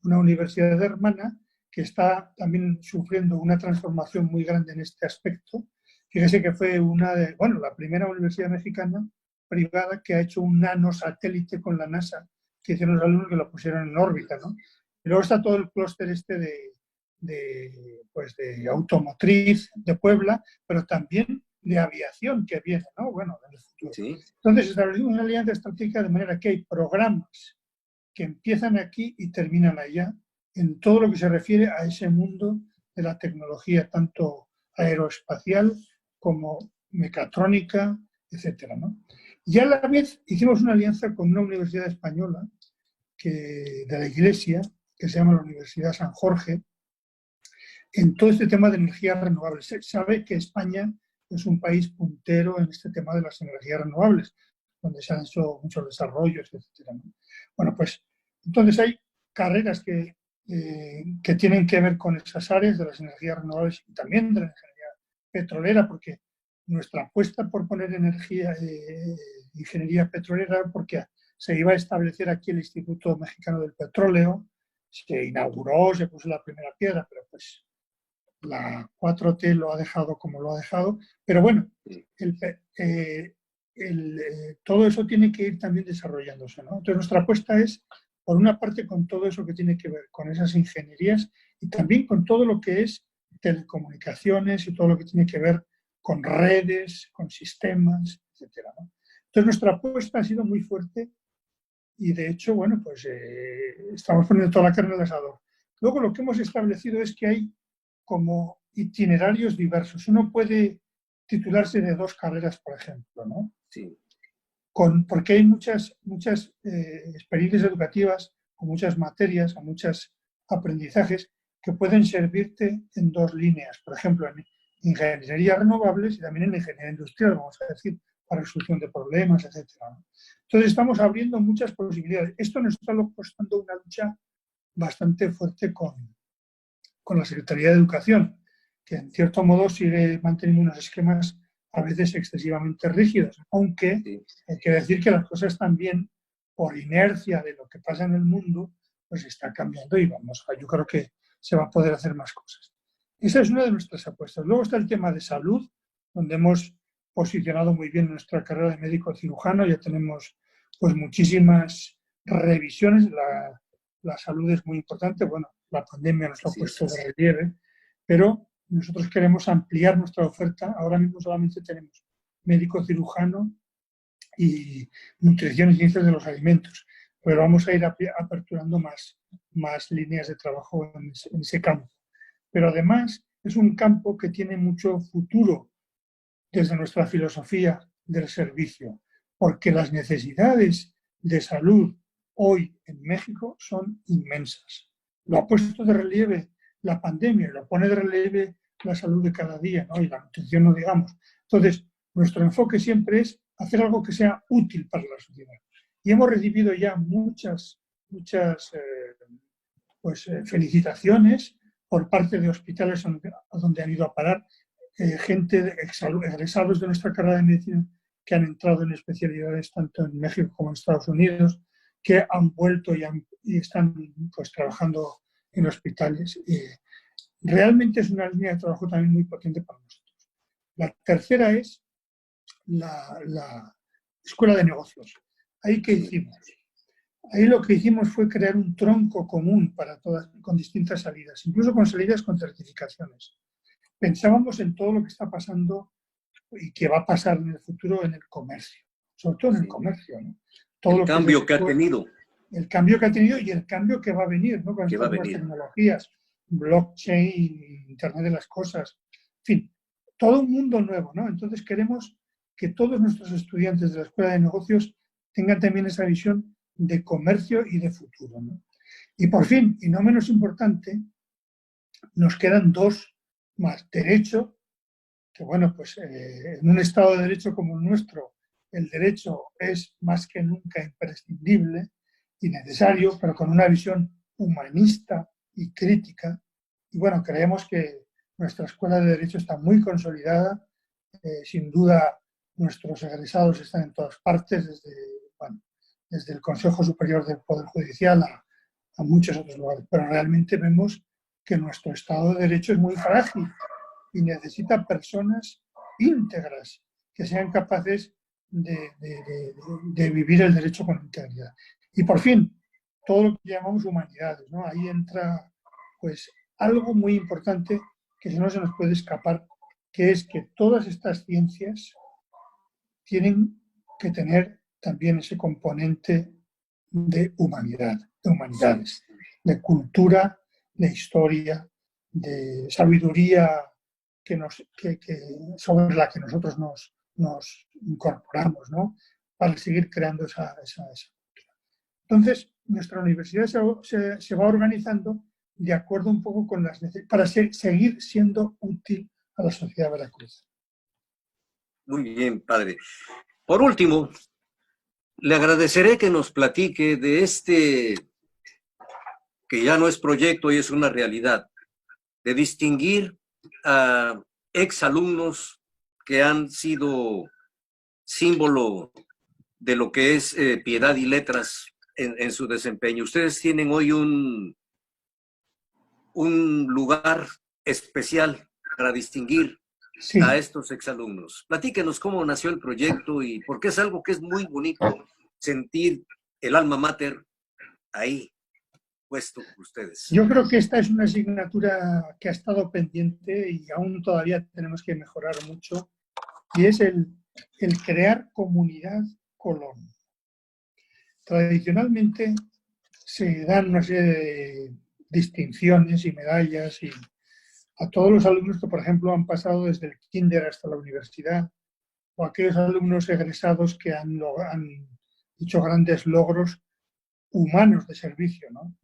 una universidad hermana que está también sufriendo una transformación muy grande en este aspecto. Fíjese que fue la primera universidad mexicana privada que ha hecho un nanosatélite con la NASA, que hicieron los alumnos que lo pusieron en órbita, ¿no? Y luego está todo el clúster de automotriz de Puebla, pero también de aviación que viene, ¿no? Bueno, en el futuro. Sí. Entonces, establecimos una alianza estratégica de manera que hay programas que empiezan aquí y terminan allá, en todo lo que se refiere a ese mundo de la tecnología, tanto aeroespacial como mecatrónica, etcétera, ¿no? Y a la vez hicimos una alianza con una universidad española de la Iglesia, que se llama la Universidad San Jorge, en todo este tema de energías renovables. Se sabe que España es un país puntero en este tema de las energías renovables, donde se han hecho muchos desarrollos, etcétera, ¿no? Bueno, pues entonces hay carreras que tienen que ver con esas áreas de las energías renovables y también de la ingeniería petrolera, porque nuestra apuesta por poner ingeniería petrolera, porque se iba a establecer aquí el Instituto Mexicano del Petróleo, se inauguró, se puso la primera piedra, pero pues la 4T lo ha dejado como lo ha dejado. Pero bueno, todo eso tiene que ir también desarrollándose, ¿no? Entonces nuestra apuesta es, por una parte, con todo eso que tiene que ver con esas ingenierías y también con todo lo que es telecomunicaciones y todo lo que tiene que ver con redes, con sistemas, etcétera, ¿no? Entonces nuestra apuesta ha sido muy fuerte y de hecho, bueno, pues estamos poniendo toda la carne al asador. Luego lo que hemos establecido es que hay como itinerarios diversos. Uno puede titularse de 2 carreras, por ejemplo, ¿no? Sí. Porque hay muchas experiencias educativas, o muchas materias, o muchos aprendizajes que pueden servirte en 2 líneas. Por ejemplo, en ingeniería renovables y también en ingeniería industrial, vamos a decir, para resolución de problemas, etcétera, ¿no? Entonces estamos abriendo muchas posibilidades. Esto nos está costando una lucha bastante fuerte con la Secretaría de Educación, que en cierto modo sigue manteniendo unos esquemas a veces excesivamente rígidos, aunque hay que decir que las cosas también, por inercia de lo que pasa en el mundo, pues está cambiando y yo creo que se va a poder hacer más cosas. Esa es una de nuestras apuestas. Luego está el tema de salud, donde hemos posicionado muy bien nuestra carrera de médico cirujano. Ya tenemos pues muchísimas revisiones. La salud es muy importante. Bueno, la pandemia nos lo ha puesto de relieve, pero nosotros queremos ampliar nuestra oferta. Ahora mismo solamente tenemos médico cirujano y nutrición y ciencias de los alimentos, pero vamos a ir aperturando más líneas de trabajo en ese campo. Pero además es un campo que tiene mucho futuro desde nuestra filosofía del servicio, porque las necesidades de salud hoy en México son inmensas. Lo ha puesto de relieve la pandemia, lo pone de relieve la salud de cada día, ¿no? Y la nutrición, no digamos. Entonces, nuestro enfoque siempre es hacer algo que sea útil para la sociedad. Y hemos recibido ya muchas felicitaciones por parte de hospitales donde han ido a parar gente, egresados de nuestra carrera de medicina, que han entrado en especialidades tanto en México como en Estados Unidos, que han vuelto y están pues trabajando en hospitales. Realmente es una línea de trabajo también muy potente para nosotros. La tercera es la escuela de negocios. ¿Ahí qué hicimos? Ahí lo que hicimos fue crear un tronco común para todas, con distintas salidas, incluso con salidas con certificaciones. Pensábamos en todo lo que está pasando y que va a pasar en el futuro en el comercio, sobre todo en el comercio, ¿no? Todo el cambio que ha tenido. el cambio que ha tenido y el cambio que va a venir, ¿no? Con Que va a estas nuevas venir. tecnologías, blockchain, Internet de las cosas, en fin, todo un mundo nuevo, ¿no? Entonces queremos que todos nuestros estudiantes de la Escuela de Negocios tengan también esa visión de comercio y de futuro, ¿no? Y por fin, y no menos importante, nos quedan dos más. Derecho, que bueno, pues en un Estado de Derecho como el nuestro, el derecho es más que nunca imprescindible y necesario, pero con una visión humanista y crítica. Y bueno, creemos que nuestra Escuela de Derecho está muy consolidada. Sin duda, nuestros egresados están en todas partes, desde el Consejo Superior del Poder Judicial a muchos otros lugares. Pero realmente vemos que nuestro Estado de Derecho es muy frágil y necesita personas íntegras que sean capaces de vivir el derecho con integridad. Y por fin, todo lo que llamamos humanidades, ¿no? Ahí entra pues algo muy importante que no se nos puede escapar, que es que todas estas ciencias tienen que tener también ese componente de humanidad, de humanidades, de cultura, de historia, de sabiduría sobre la que nosotros nos incorporamos, ¿no? Para seguir creando esa cultura. Entonces, nuestra universidad se va organizando de acuerdo un poco con las necesidades, para seguir siendo útil a la sociedad veracruzana. Muy bien, padre. Por último, le agradeceré que nos platique de este, que ya no es proyecto y es una realidad, de distinguir a exalumnos que han sido símbolo de lo que es piedad y letras en su desempeño. Ustedes tienen hoy un lugar especial para distinguir a estos exalumnos. Platíquenos cómo nació el proyecto y por qué es algo que es muy bonito sentir el alma mater ahí puesto por ustedes. Yo creo que esta es una asignatura que ha estado pendiente y aún todavía tenemos que mejorar mucho, y es el crear comunidad Colón. Tradicionalmente se dan una serie de distinciones y medallas y a todos los alumnos que, por ejemplo, han pasado desde el kinder hasta la universidad, o aquellos alumnos egresados que han hecho grandes logros humanos de servicio, ¿no?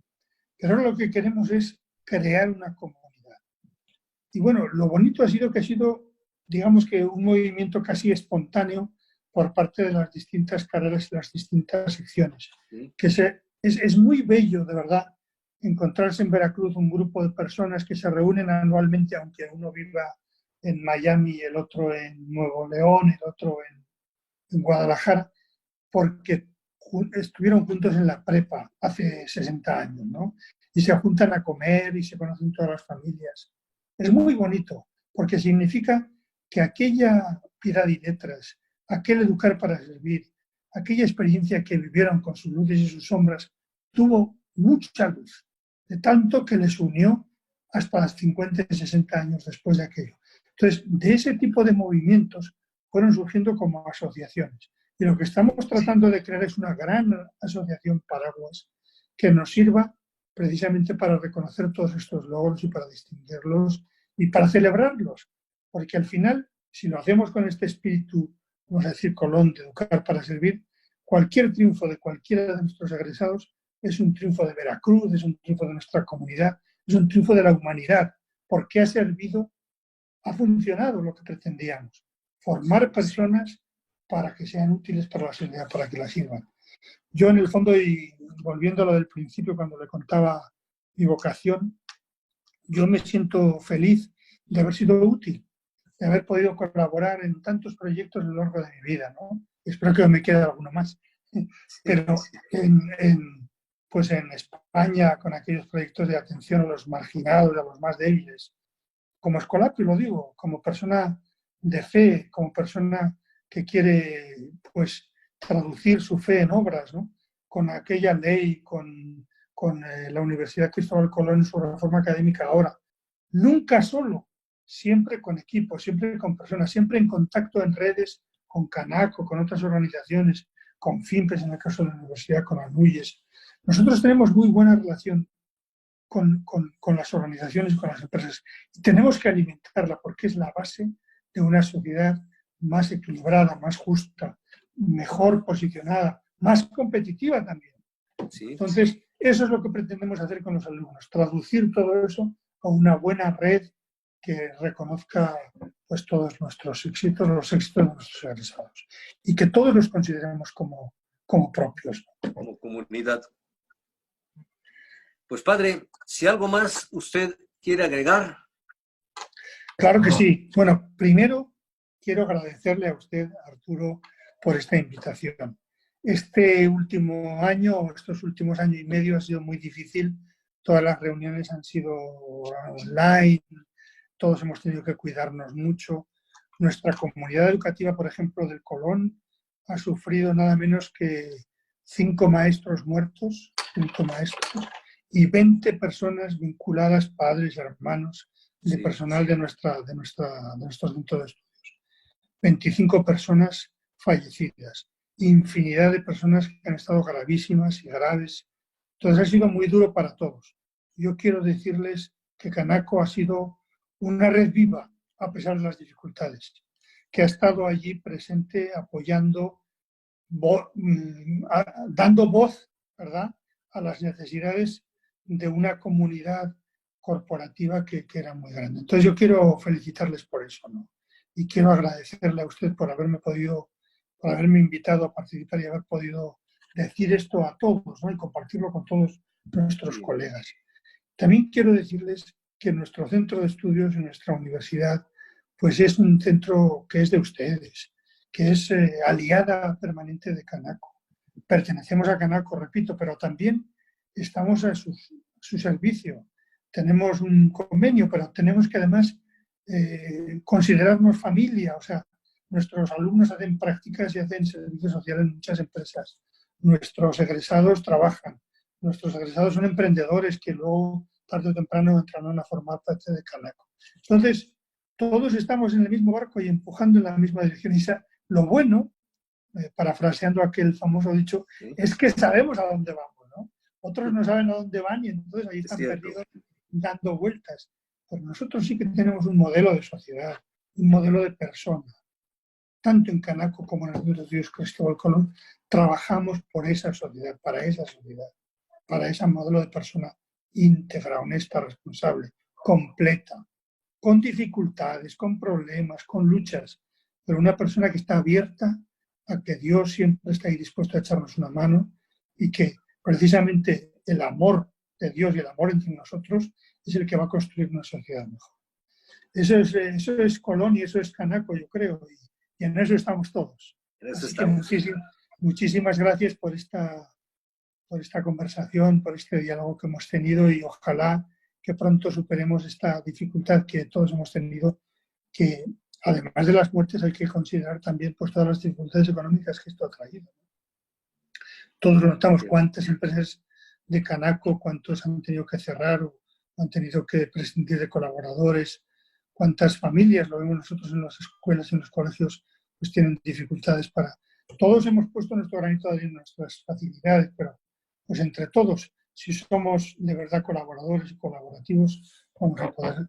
Pero ahora lo que queremos es crear una comunidad. Y bueno, lo bonito ha sido que ha sido, digamos que un movimiento casi espontáneo por parte de las distintas carreras y las distintas secciones. Que es muy bello, de verdad, encontrarse en Veracruz un grupo de personas que se reúnen anualmente, aunque uno viva en Miami, el otro en Nuevo León, el otro en Guadalajara, porque estuvieron juntos en la prepa hace 60 años, ¿no? Y se juntan a comer y se conocen todas las familias. Es muy bonito, porque significa que aquella piedad y letras, aquel educar para servir, aquella experiencia que vivieron con sus luces y sus sombras, tuvo mucha luz, de tanto que les unió hasta los 50 y 60 años después de aquello. Entonces, de ese tipo de movimientos fueron surgiendo como asociaciones. Y lo que estamos tratando de crear es una gran asociación paraguas que nos sirva precisamente para reconocer todos estos logros y para distinguirlos y para celebrarlos. Porque al final, si lo hacemos con este espíritu, vamos a decir, Colón, de educar para servir, cualquier triunfo de cualquiera de nuestros egresados es un triunfo de Veracruz, es un triunfo de nuestra comunidad, es un triunfo de la humanidad, porque ha servido, ha funcionado lo que pretendíamos, formar personas para que sean útiles para la sociedad, para que la sirvan. Yo, en el fondo, y volviendo a lo del principio, cuando le contaba mi vocación, yo me siento feliz de haber sido útil, de haber podido colaborar en tantos proyectos a lo largo de mi vida, ¿no? Espero que me quede alguno más. Pero pues en España, con aquellos proyectos de atención a los marginados, a los más débiles, como escolapio, lo digo, como persona de fe, como persona que quiere pues traducir su fe en obras, ¿no? Con aquella ley, con la Universidad Cristóbal Colón en su reforma académica ahora. Nunca solo, siempre con equipos, siempre con personas, siempre en contacto en redes, con Canaco, con otras organizaciones, con FIMPES en el caso de la universidad, con ANUYES. Nosotros tenemos muy buena relación con las organizaciones, con las empresas. Y tenemos que alimentarla porque es la base de una sociedad más equilibrada, más justa, mejor posicionada, más competitiva también. Sí. Entonces, eso es lo que pretendemos hacer con los alumnos, traducir todo eso a una buena red que reconozca pues, todos nuestros éxitos, los éxitos de nuestros egresados, y que todos los consideremos como propios. Como comunidad. Pues padre, si algo más usted quiere agregar. Claro que sí. Bueno, primero quiero agradecerle a usted, Arturo, por esta invitación. Este último año, estos últimos años y medio ha sido muy difícil. Todas las reuniones han sido online, todos hemos tenido que cuidarnos mucho. Nuestra comunidad educativa, por ejemplo, del Colón, ha sufrido nada menos que 5 maestros muertos, 5 maestros, y 20 personas vinculadas, padres y hermanos, de personal de nuestro centro de estudios. 25 personas fallecidas, infinidad de personas que han estado gravísimas y graves. Entonces ha sido muy duro para todos. Yo quiero decirles que Canaco ha sido una red viva a pesar de las dificultades, que ha estado allí presente apoyando, dando voz, ¿verdad?, a las necesidades de una comunidad corporativa que era muy grande. Entonces yo quiero felicitarles por eso, ¿no? Y quiero agradecerle a usted por haberme invitado a participar y haber podido decir esto a todos, ¿no? Y compartirlo con todos nuestros colegas. También quiero decirles que nuestro centro de estudios en nuestra universidad pues es un centro que es de ustedes, que es aliada permanente de Canaco. Pertenecemos a Canaco, repito, pero también estamos a su servicio. Tenemos un convenio, pero tenemos que además considerarnos familia. O sea, nuestros alumnos hacen prácticas y hacen servicio social en muchas empresas. Nuestros egresados trabajan. Nuestros egresados son emprendedores que luego, tarde o temprano, entrarán a formar parte de Canaco. Entonces, todos estamos en el mismo barco y empujando en la misma dirección. Y lo bueno, parafraseando aquel famoso dicho, es que sabemos a dónde vamos, ¿no? Otros no saben a dónde van y entonces ahí están perdidos dando vueltas. Pero nosotros sí que tenemos un modelo de sociedad, un modelo de persona. Tanto en Canaco como en el Centro de Estudios Cristóbal Colón, trabajamos por esa sociedad, para ese modelo de persona íntegra, honesta, responsable, completa, con dificultades, con problemas, con luchas, pero una persona que está abierta a que Dios siempre está ahí dispuesto a echarnos una mano y que precisamente el amor de Dios y el amor entre nosotros es el que va a construir una sociedad mejor. Eso es Colón y eso es Canaco, yo creo, y en eso estamos todos. Así que muchísimas gracias por esta conversación, por este diálogo que hemos tenido y ojalá que pronto superemos esta dificultad que todos hemos tenido, que además de las muertes hay que considerar también pues, todas las dificultades económicas que esto ha traído. Todos notamos cuántas empresas de Canaco, cuántos han tenido que cerrar o han tenido que prescindir de colaboradores, cuántas familias, lo vemos nosotros en las escuelas y en los colegios, pues tienen dificultades para... Todos hemos puesto nuestro granito de arena, nuestras facilidades, pero pues entre todos, si somos de verdad colaboradores y colaborativos, vamos a poder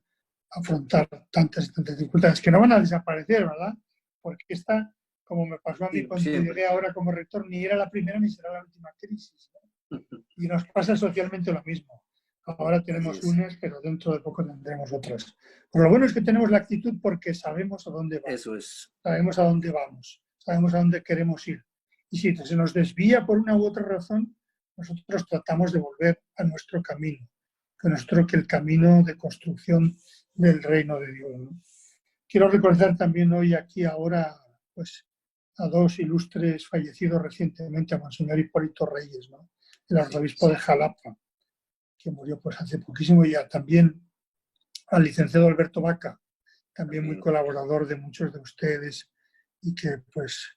afrontar tantas y tantas dificultades que no van a desaparecer, ¿verdad? Porque esta, como me pasó a mí cuando llegué ahora como rector, ni era la primera ni será la última crisis, ¿no? Y nos pasa socialmente lo mismo. Ahora tenemos unas, pero dentro de poco tendremos otras. Pero lo bueno es que tenemos la actitud porque sabemos a dónde vamos. Eso es. Sabemos a dónde vamos, sabemos a dónde queremos ir. Y si se nos desvía por una u otra razón, nosotros tratamos de volver a nuestro camino, que el camino de construcción del reino de Dios, ¿no? Quiero recordar también hoy aquí ahora pues, a 2 ilustres fallecidos recientemente, a Monseñor Hipólito Reyes, ¿no? El arzobispo de Jalapa, que murió pues hace poquísimo, y también al licenciado Alberto Vaca, también muy colaborador de muchos de ustedes y que pues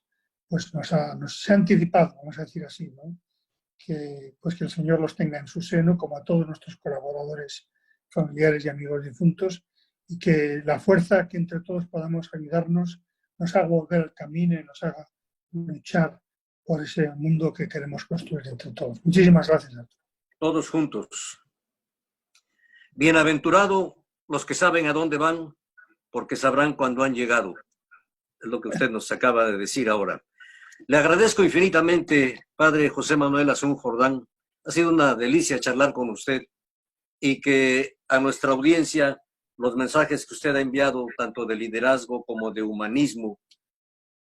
nos ha anticipado, vamos a decir así, ¿no? Que el Señor los tenga en su seno, como a todos nuestros colaboradores, familiares y amigos difuntos, y que la fuerza que entre todos podamos ayudarnos nos haga volver al camino y nos haga luchar por ese mundo que queremos construir entre todos. Muchísimas gracias, Arturo. Todos juntos. Bienaventurado los que saben a dónde van, porque sabrán cuándo han llegado. Es lo que usted nos acaba de decir ahora. Le agradezco infinitamente, padre José Manuel Azún Jordán. Ha sido una delicia charlar con usted y que a nuestra audiencia los mensajes que usted ha enviado, tanto de liderazgo como de humanismo,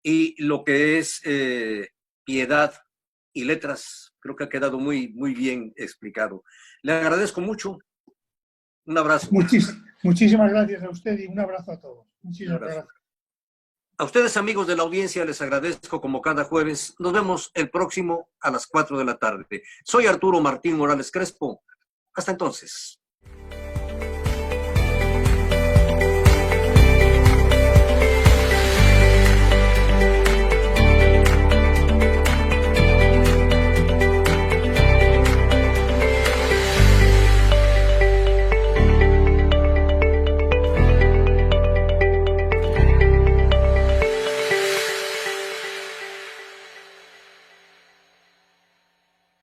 y lo que es piedad y letras, creo que ha quedado muy, muy bien explicado. Le agradezco mucho. Un abrazo. Muchísimas gracias a usted y un abrazo a todos. Muchísimas gracias. A ustedes, amigos de la audiencia, les agradezco como cada jueves. Nos vemos el próximo a las 4 de la tarde. Soy Arturo Martín Morales Crespo. Hasta entonces.